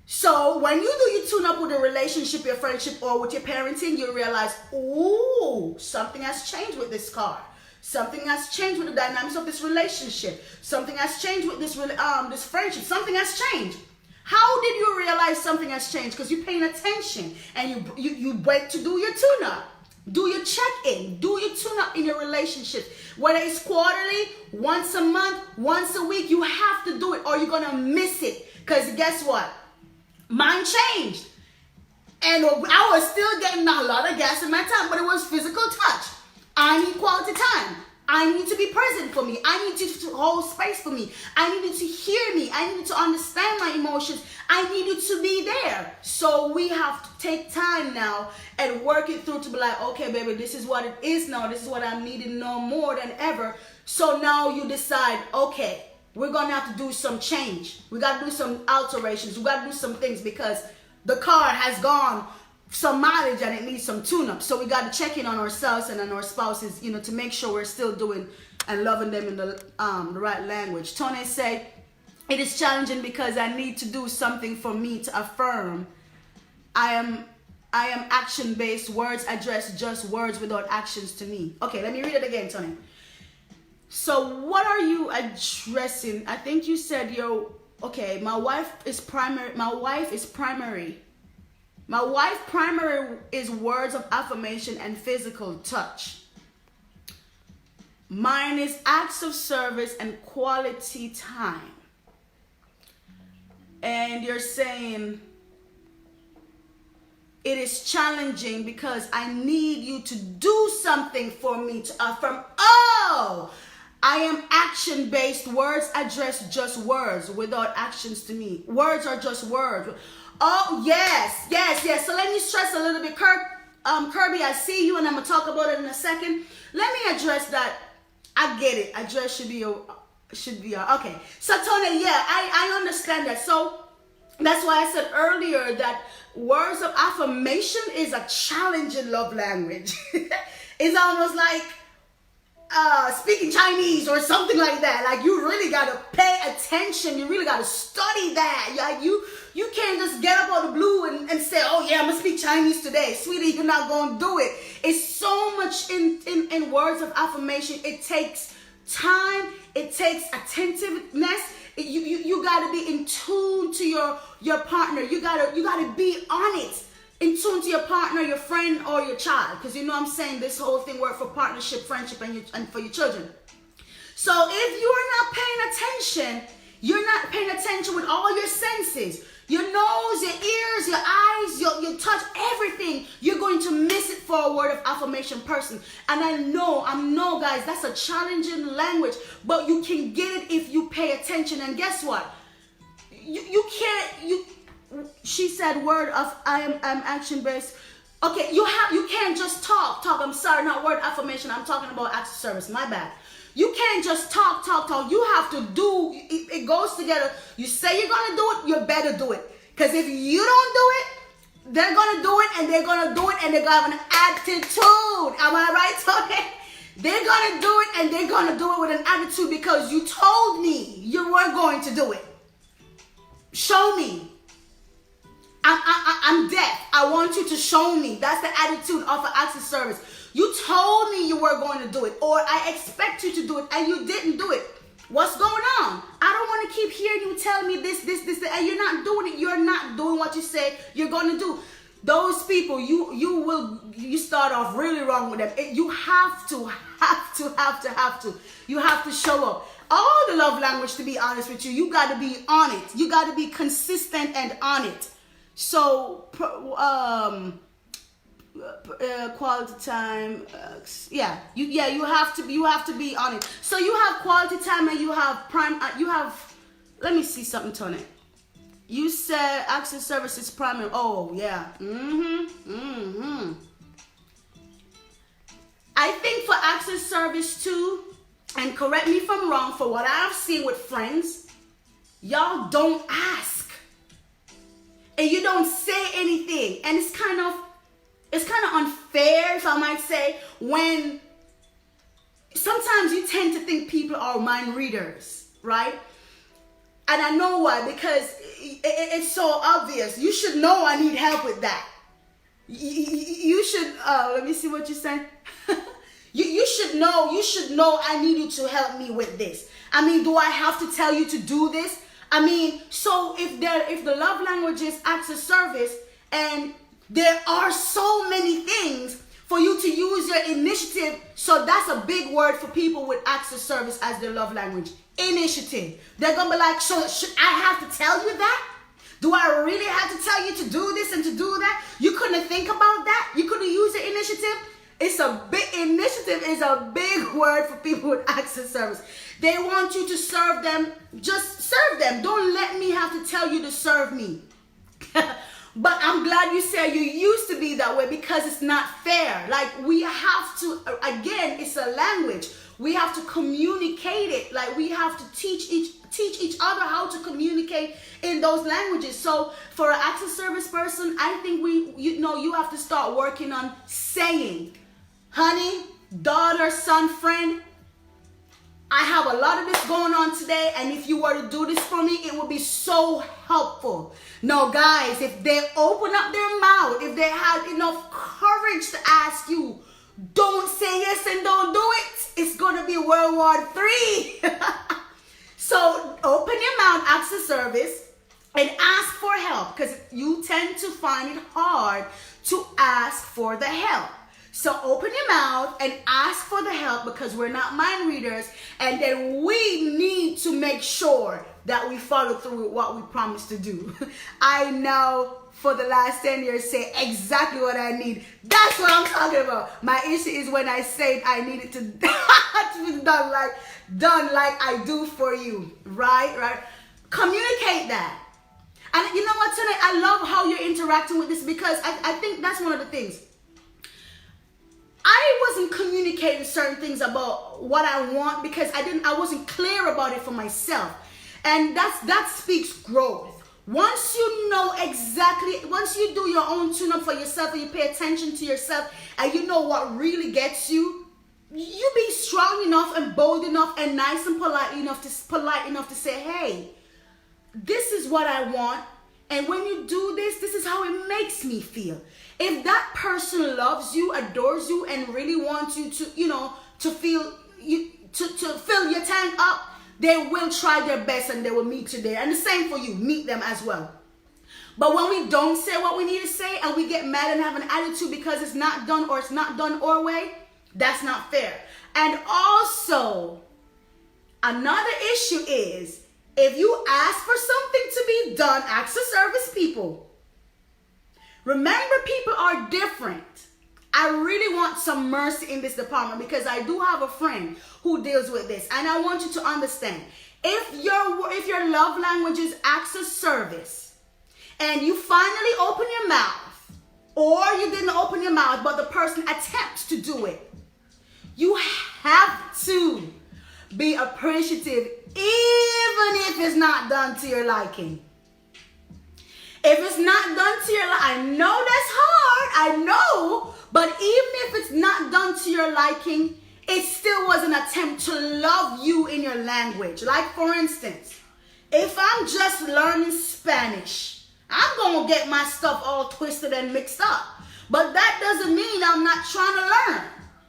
So when you do your tune-up with a relationship, your friendship, or with your parenting, you realize, ooh, something has changed with this car. Something has changed with the dynamics of this relationship. Something has changed with this this friendship. Something has changed. How did you realize something has changed? Because you're paying attention and you wait to do your tune-up. Do your check-in. Do your tune-up in your relationship. Whether it's quarterly, once a month, once a week, you have to do it or you're going to miss it. Because guess what? Mine changed. And I was still getting a lot of gas in my tank, but it was physical touch. I need quality time. I need to be present for me. I need you to hold space for me. I need you to hear me. I need you to understand my emotions. I need you to be there. So we have to take time now and work it through to be like, okay, baby, this is what it is now. This is what I'm needing no more than ever. So now you decide, okay, we're going to have to do some change. We got to do some alterations. We got to do some things because the car has gone some mileage and it needs some tune-up. So we got to check in on ourselves and on our spouses, you know, to make sure we're still doing and loving them in the right language. Tony say, it is challenging because I need to do something for me to affirm. I am action-based. Words address just words without actions to me. Okay, let me read it again, Tony. So what are you addressing? I think you said, okay, my wife primary. My wife primary is words of affirmation and physical touch. Mine is acts of service and quality time. And you're saying it is challenging because I need you to do something for me to affirm. Oh, I am action-based. Words address just words without actions to me. Words are just words. Oh, yes. So let me stress a little bit. Kirby, I see you, and I'm going to talk about it in a second. Let me address that. I get it. Address should be okay. So, Tony, yeah, I understand that. So, that's why I said earlier that words of affirmation is a challenging love language. It's almost like speaking Chinese or something like that. Like, you really got to pay attention. You really got to study that. Like, you can't just get up out of the blue and say, oh yeah, I'm going to speak Chinese today. Sweetie, you're not going to do it. It's so much in words of affirmation. It takes time. It takes attentiveness. You got to be in tune to your partner. You got to be on it. In tune to your partner, your friend, or your child. Because you know I'm saying this whole thing works for partnership, friendship, and for your children. So if you're not paying attention with all your senses, your nose, your ears, your eyes, your touch, everything, you're going to miss it for a word of affirmation person. And I know, guys, that's a challenging language, but you can get it if you pay attention. And guess what? She said word of I'm action based. Okay, you can't just talk. I'm sorry, not word affirmation. I'm talking about acts of service. My bad. You can't just talk. You have to do. It goes together. You say you're gonna do it, you better do it. Because if you don't do it, they're gonna do it, and they're gonna do it, and they're gonna have an attitude. Am I right, Tony? They're gonna do it, and they're gonna do it with an attitude because you told me you weren't going to do it. Show me. I'm deaf. I want you to show me. That's the attitude of an acts of service. You told me you were going to do it, or I expect you to do it, and you didn't do it. What's going on? I don't want to keep hearing you tell me this, and you're not doing it. You're not doing what you say you're going to do. Those people, you start off really wrong with them. You have to. You have to show up. All the love language, to be honest with you, you got to be on it. You got to be consistent and on it. So, quality time. You have to be on it. So you have quality time and you have prime. You have. Let me see something, Tony. You said access services primary. Oh yeah. I think for access service too, and correct me if I'm wrong, for what I've seen with friends, y'all don't ask. And you don't say anything. And it's kind of unfair, if I might say, when sometimes you tend to think people are mind readers, right? And I know why, because it's so obvious. You should know I need help with that. You should, let me see what you're saying. You should know I need you to help me with this. I mean, do I have to tell you to do this? I mean, so if the love language is acts of service, and there are so many things for you to use your initiative, so that's a big word for people with acts of service as their love language. Initiative. They're gonna be like, so should I have to tell you that? Do I really have to tell you to do this and to do that? You couldn't think about that? You couldn't use the initiative? Initiative is a big word for people with acts of service. They want you to serve them. Just serve them. Don't let me have to tell you to serve me. But I'm glad you said you used to be that way, because it's not fair. Like, we have to, again, it's a language. We have to communicate it. Like, we have to teach each other how to communicate in those languages. So for an acts of service person, I think you have to start working on saying, honey, daughter, son, friend, I have a lot of this going on today, and if you were to do this for me, it would be so helpful. No, guys, if they open up their mouth, if they have enough courage to ask you, don't say yes and don't do it, it's going to be World War III. So open your mouth, ask the service, and ask for help, because you tend to find it hard to ask for the help. So open your mouth and ask for the help, because we're not mind readers, and then we need to make sure that we follow through with what we promised to do. I know for the last 10 years say exactly what I need. That's what I'm talking about. My issue is when I said I needed to be done like I do for you. Right? Communicate that. And you know what, tonight, I love how you're interacting with this, because I think that's one of the things. I wasn't communicating certain things about what I want because I wasn't clear about it for myself. And that speaks growth. Once you know exactly, once you do your own tune-up for yourself and you pay attention to yourself and you know what really gets you, you be strong enough and bold enough and nice and polite enough to say, hey, this is what I want. And when you do this, this is how it makes me feel. If that person loves you, adores you, and really wants you to fill your tank up, they will try their best and they will meet you there. And the same for you, meet them as well. But when we don't say what we need to say and we get mad and have an attitude because it's not done or it's not done our way, that's not fair. And also, another issue is, if you ask for something to be done, ask the service people. Remember, people are different. I really want some mercy in this department, because I do have a friend who deals with this. And I want you to understand, if your love language is acts of service and you finally open your mouth, or you didn't open your mouth but the person attempts to do it, you have to be appreciative, even if it's not done to your liking. If it's not done to your liking, I know that's hard, I know, but even if it's not done to your liking, it still was an attempt to love you in your language. Like, for instance, if I'm just learning Spanish, I'm going to get my stuff all twisted and mixed up. But that doesn't mean I'm not trying to learn.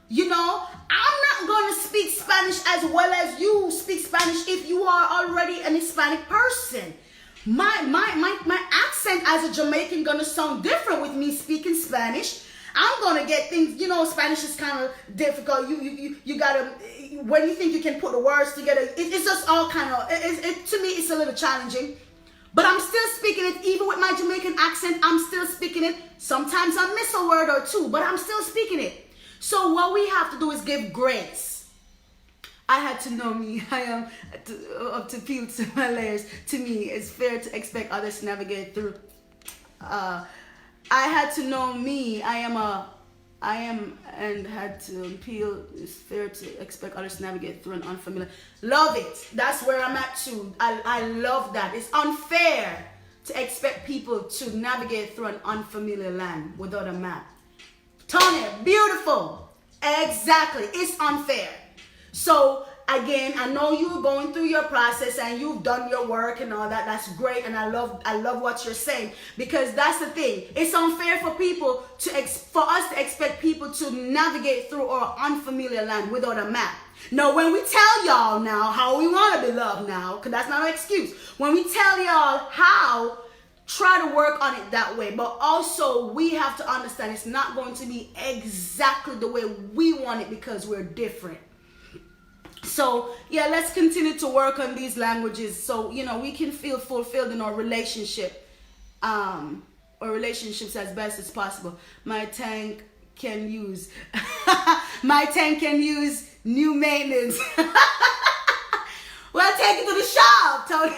You know, I'm not going to speak Spanish as well as you speak Spanish if you are already an Hispanic person. My accent as a Jamaican going to sound different with me speaking Spanish. I'm going to get things, Spanish is kind of difficult. You got to, when you think you can put the words together, it's just all kind of, to me, it's a little challenging. But I'm still speaking it, even with my Jamaican accent, I'm still speaking it. Sometimes I miss a word or two, but I'm still speaking it. So what we have to do is give grace. I had to know me. I am up to peel to my layers. To me, it's fair to expect others to navigate through. I had to know me. I am and had to peel. It's fair to expect others to navigate through an unfamiliar. Love it. That's where I'm at too. I love that. It's unfair to expect people to navigate through an unfamiliar land without a map. Tony, beautiful. Exactly. It's unfair. So again, I know you're going through your process and you've done your work and all that. That's great, and I love what you're saying, because that's the thing. It's unfair for people for us to expect people to navigate through our unfamiliar land without a map. Now, when we tell y'all now how we want to be loved now, because that's not an excuse. When we tell y'all how, try to work on it that way. But also, we have to understand it's not going to be exactly the way we want it, because we're different. So yeah, let's continue to work on these languages so we can feel fulfilled in our relationship, or relationships as best as possible. My tank can use new maintenance. Well, take it to the shop, Tony.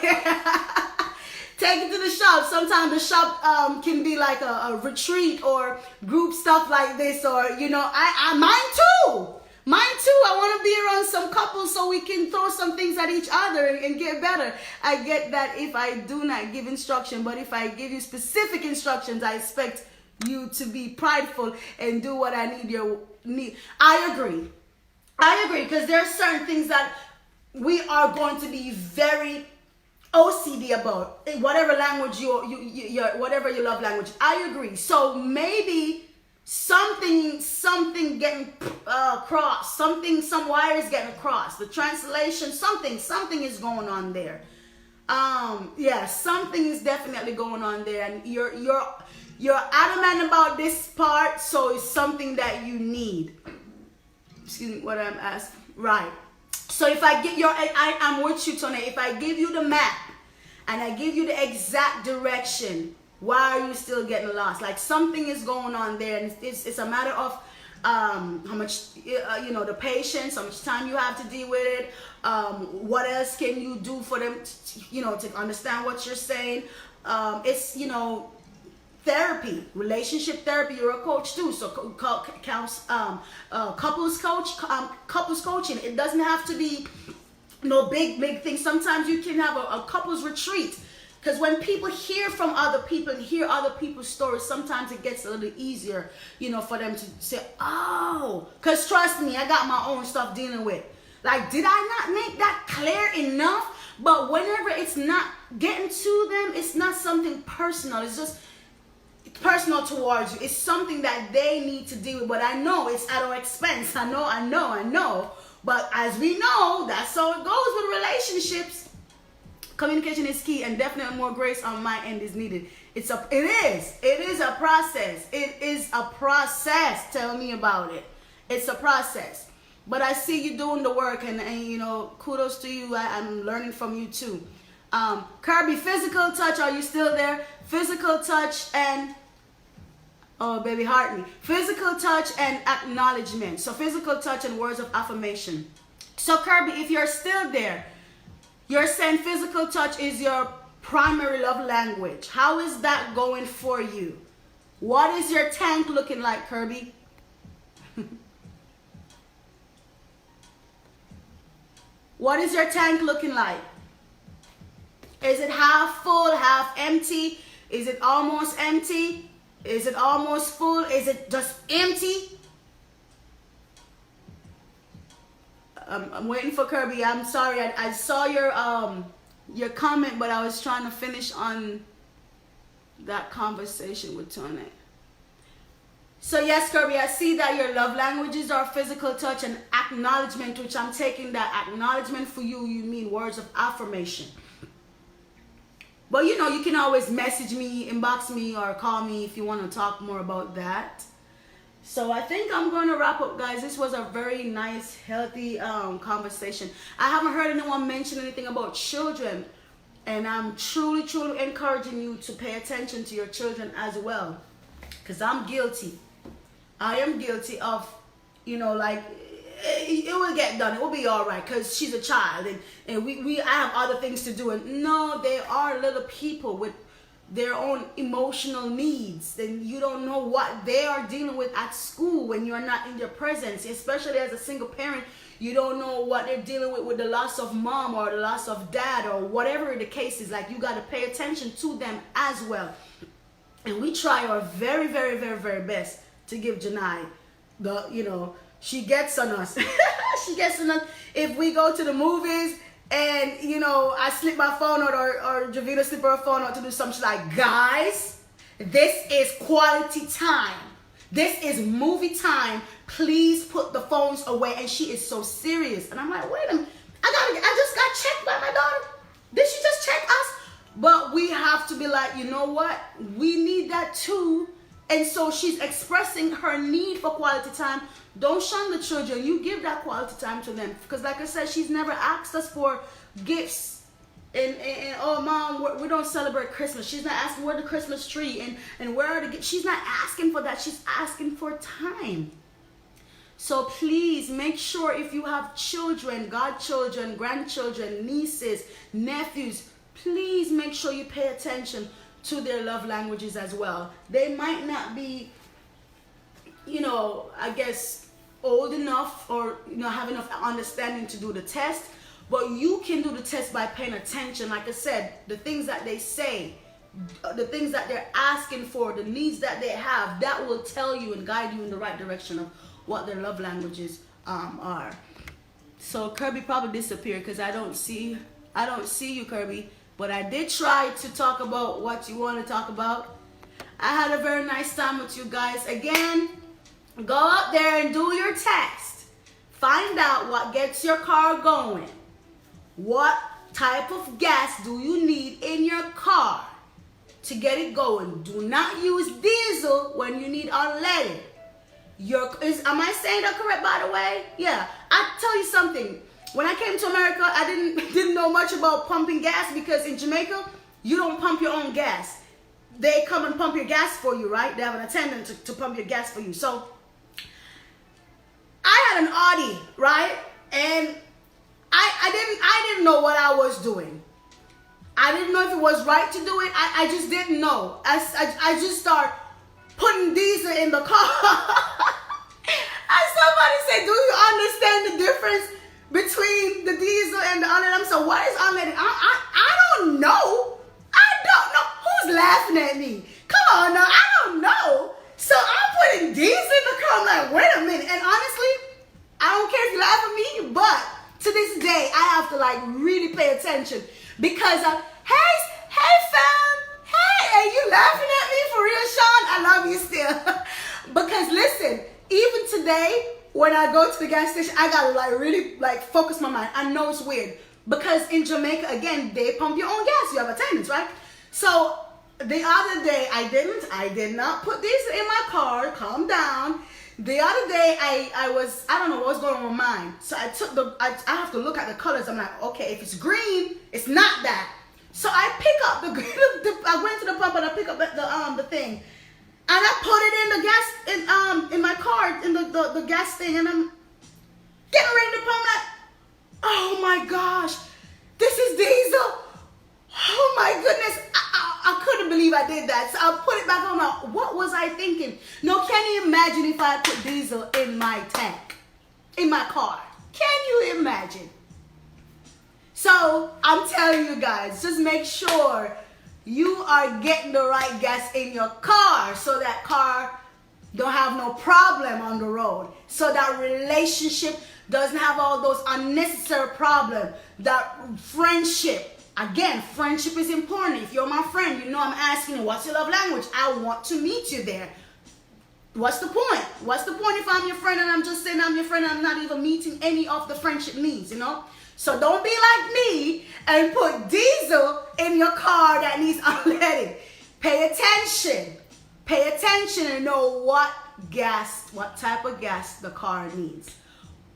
Take it to the shop. Sometimes the shop can be like a retreat or group stuff like this, or I mine too. Mine too. I want to be around some couples so we can throw some things at each other and get better. I get that if I do not give instruction, but if I give you specific instructions, I expect you to be prideful and do what I need. I agree, because there are certain things that we are going to be very OCD about. Whatever language whatever your love language. I agree. So maybe something getting crossed, some wires getting crossed, the translation, something is going on there. Yeah, something is definitely going on there, and you're adamant about this part, so it's something that you need. Excuse me, what I'm asking. Right. So if I get I'm with you, Tony. If I give you the map and I give you the exact direction, why are you still getting lost? Like something is going on there, and it's a matter of how much the patience, how much time you have to deal with it. What else can you do for them to understand what you're saying? It's therapy, relationship therapy. You're a coach too, so couples coaching. It doesn't have to be no big thing. Sometimes you can have a couples retreat. Because when people hear from other people and hear other people's stories, sometimes it gets a little easier, for them to say, oh, because trust me, I got my own stuff dealing with. Like, did I not make that clear enough? But whenever it's not getting to them, it's not something personal. It's just personal towards you. It's something that they need to deal with. But I know it's at our expense. I know. But as we know, that's how it goes with relationships. Communication is key, and definitely more grace on my end is needed. It is a process. It is a process. Tell me about it. It's a process. But I see you doing the work, and kudos to you. I'm learning from you too. Kirby, physical touch. Are you still there? Physical touch and baby, heart me. Physical touch and acknowledgement. So physical touch and words of affirmation. So Kirby, if you're still there, you're saying physical touch is your primary love language. How is that going for you? What is your tank looking like, Kirby? What is your tank looking like? Is it half full, half empty? Is it almost empty? Is it almost full? Is it just empty? I'm waiting for Kirby. I'm sorry. I saw your comment, but I was trying to finish on that conversation with Tony. So yes, Kirby, I see that your love languages are physical touch and acknowledgement, which I'm taking that acknowledgement for you. You mean words of affirmation. But you can always message me, inbox me, or call me if you want to talk more about that. So I think I'm going to wrap up, guys. This was a very nice, healthy conversation. I haven't heard anyone mention anything about children. And I'm truly, truly encouraging you to pay attention to your children as well. Because I'm guilty. I am guilty of, like, it will get done. It will be all right because she's a child. And I have other things to do. And no, they are little people with their own emotional needs. And you don't know what they are dealing with at school when you're not in their presence. Especially as a single parent, you don't know what they're dealing with the loss of mom or the loss of dad or whatever the case is. Like, you got to pay attention to them as well. And we try our very, very, very, very best to give Janai she gets on us. She gets on us. If we go to the movies and, I slip my phone out or Javita slip her phone out to do something, she's like, guys, this is quality time. This is movie time. Please put the phones away. And she is so serious. And I'm like, wait a minute. I just got checked by my daughter. Did she just check us? But we have to be like, you know what? We need that too. And so she's expressing her need for quality time. Don't shun the children. You give that quality time to them. Because like I said, she's never asked us for gifts. And oh, mom, we don't celebrate Christmas. She's not asking where the Christmas tree and where are the gifts. She's not asking for that. She's asking for time. So please make sure if you have children, godchildren, grandchildren, nieces, nephews, please make sure you pay attention to their love languages as well. They might not be, I guess, old enough or, have enough understanding to do the test. But you can do the test by paying attention. Like I said, the things that they say, the things that they're asking for, the needs that they have, that will tell you and guide you in the right direction of what their love languages are. So Kirby probably disappeared because I don't see you, Kirby. But I did try to talk about what you want to talk about. I had a very nice time with you guys. Again, go out there and do your test. Find out what gets your car going. What type of gas do you need in your car to get it going? Do not use diesel when you need unleaded. Am I saying that correct, by the way? Yeah. I'll tell you something. When I came to America, I didn't know much about pumping gas because in Jamaica, you don't pump your own gas. They come and pump your gas for you, right? They have an attendant to pump your gas for you. So I had an Audi, right? And I didn't know what I was doing. I didn't know if it was right to do it. I just didn't know. I just started putting diesel in the car. And somebody said, do you understand the difference between the diesel and the unleaded? I'm so, what is unleaded? I don't know. I don't know. Who's laughing at me? Come on now, I don't know. So I'm putting diesel in the car. I'm like, wait a minute. And honestly, I don't care if you laugh at me, but to this day, I have to like really pay attention because hey fam, hey, are you laughing at me for real, Sean? I love you still. Because listen, even today, when I go to the gas station, I gotta like really like focus my mind. I know it's weird because in Jamaica, again, they pump your own gas. You have attendants, right? So the other day, I did not put diesel in my car. Calm down. The other day, I don't know what was going on with mine. So I I have to look at the colors. I'm like, okay, if it's green, it's not that. So I pick up I went to the pump and I pick up the thing. And I put it in the gas, in my car, in the gas thing. And I'm getting ready to pump. I'm like, oh my gosh, this is diesel. Oh my goodness. I couldn't believe I did that. So I put it back on. Like, what was I thinking? No, can you imagine if I put diesel in my tank, in my car? Can you imagine? So I'm telling you guys, just make sure you are getting the right gas in your car so that car don't have no problem on the road. So that relationship doesn't have all those unnecessary problems. That friendship. Again, friendship is important. If you're my friend, you know I'm asking you, what's your love language? I want to meet you there. What's the point? What's the point if I'm your friend and I'm just saying I'm your friend and I'm not even meeting any of the friendship needs, you know? So don't be like me and put diesel in your car that needs unleaded. Pay attention. Pay attention and know what type of gas the car needs.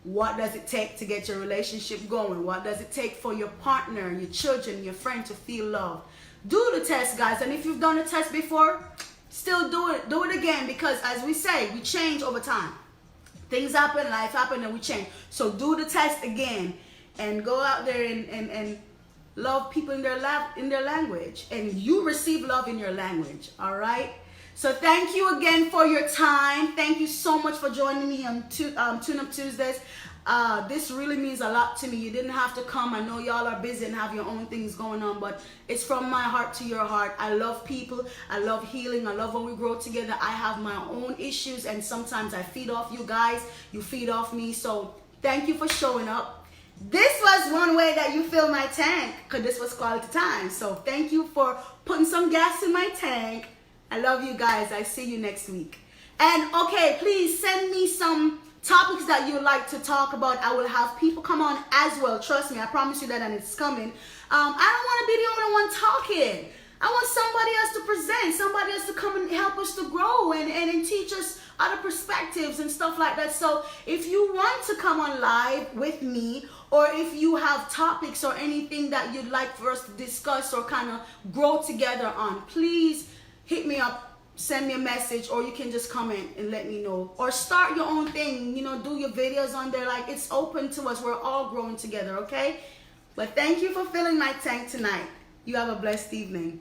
What does it take to get your relationship going? What does it take for your partner, your children, your friend to feel love? Do the test, guys. And if you've done the test before, still do it. Do it again, because as we say, we change over time. Things happen, life happen, and we change. So do the test again and go out there and love people in their language. And you receive love in your language, all right? So thank you again for your time. Thank you so much for joining me on Tune Up Tuesdays. This really means a lot to me. You didn't have to come. I know y'all are busy and have your own things going on, but it's from my heart to your heart. I love people. I love healing. I love when we grow together. I have my own issues, and sometimes I feed off you guys. You feed off me. So thank you for showing up. This was one way that you fill my tank, because this was quality time. So thank you for putting some gas in my tank. I love you guys. I see you next week. And okay, please send me some topics that you like to talk about. I will have people come on as well. Trust me, I promise you that, and it's coming. I don't want to be the only one talking. I want somebody else to present, somebody else to come and help us to grow and teach us other perspectives and stuff like that. So if you want to come on live with me, or if you have topics or anything that you'd like for us to discuss or kind of grow together on, please hit me up, send me a message, or you can just comment and let me know. Or start your own thing, you know, do your videos on there. Like, it's open to us. We're all growing together, okay? But thank you for filling my tank tonight. You have a blessed evening.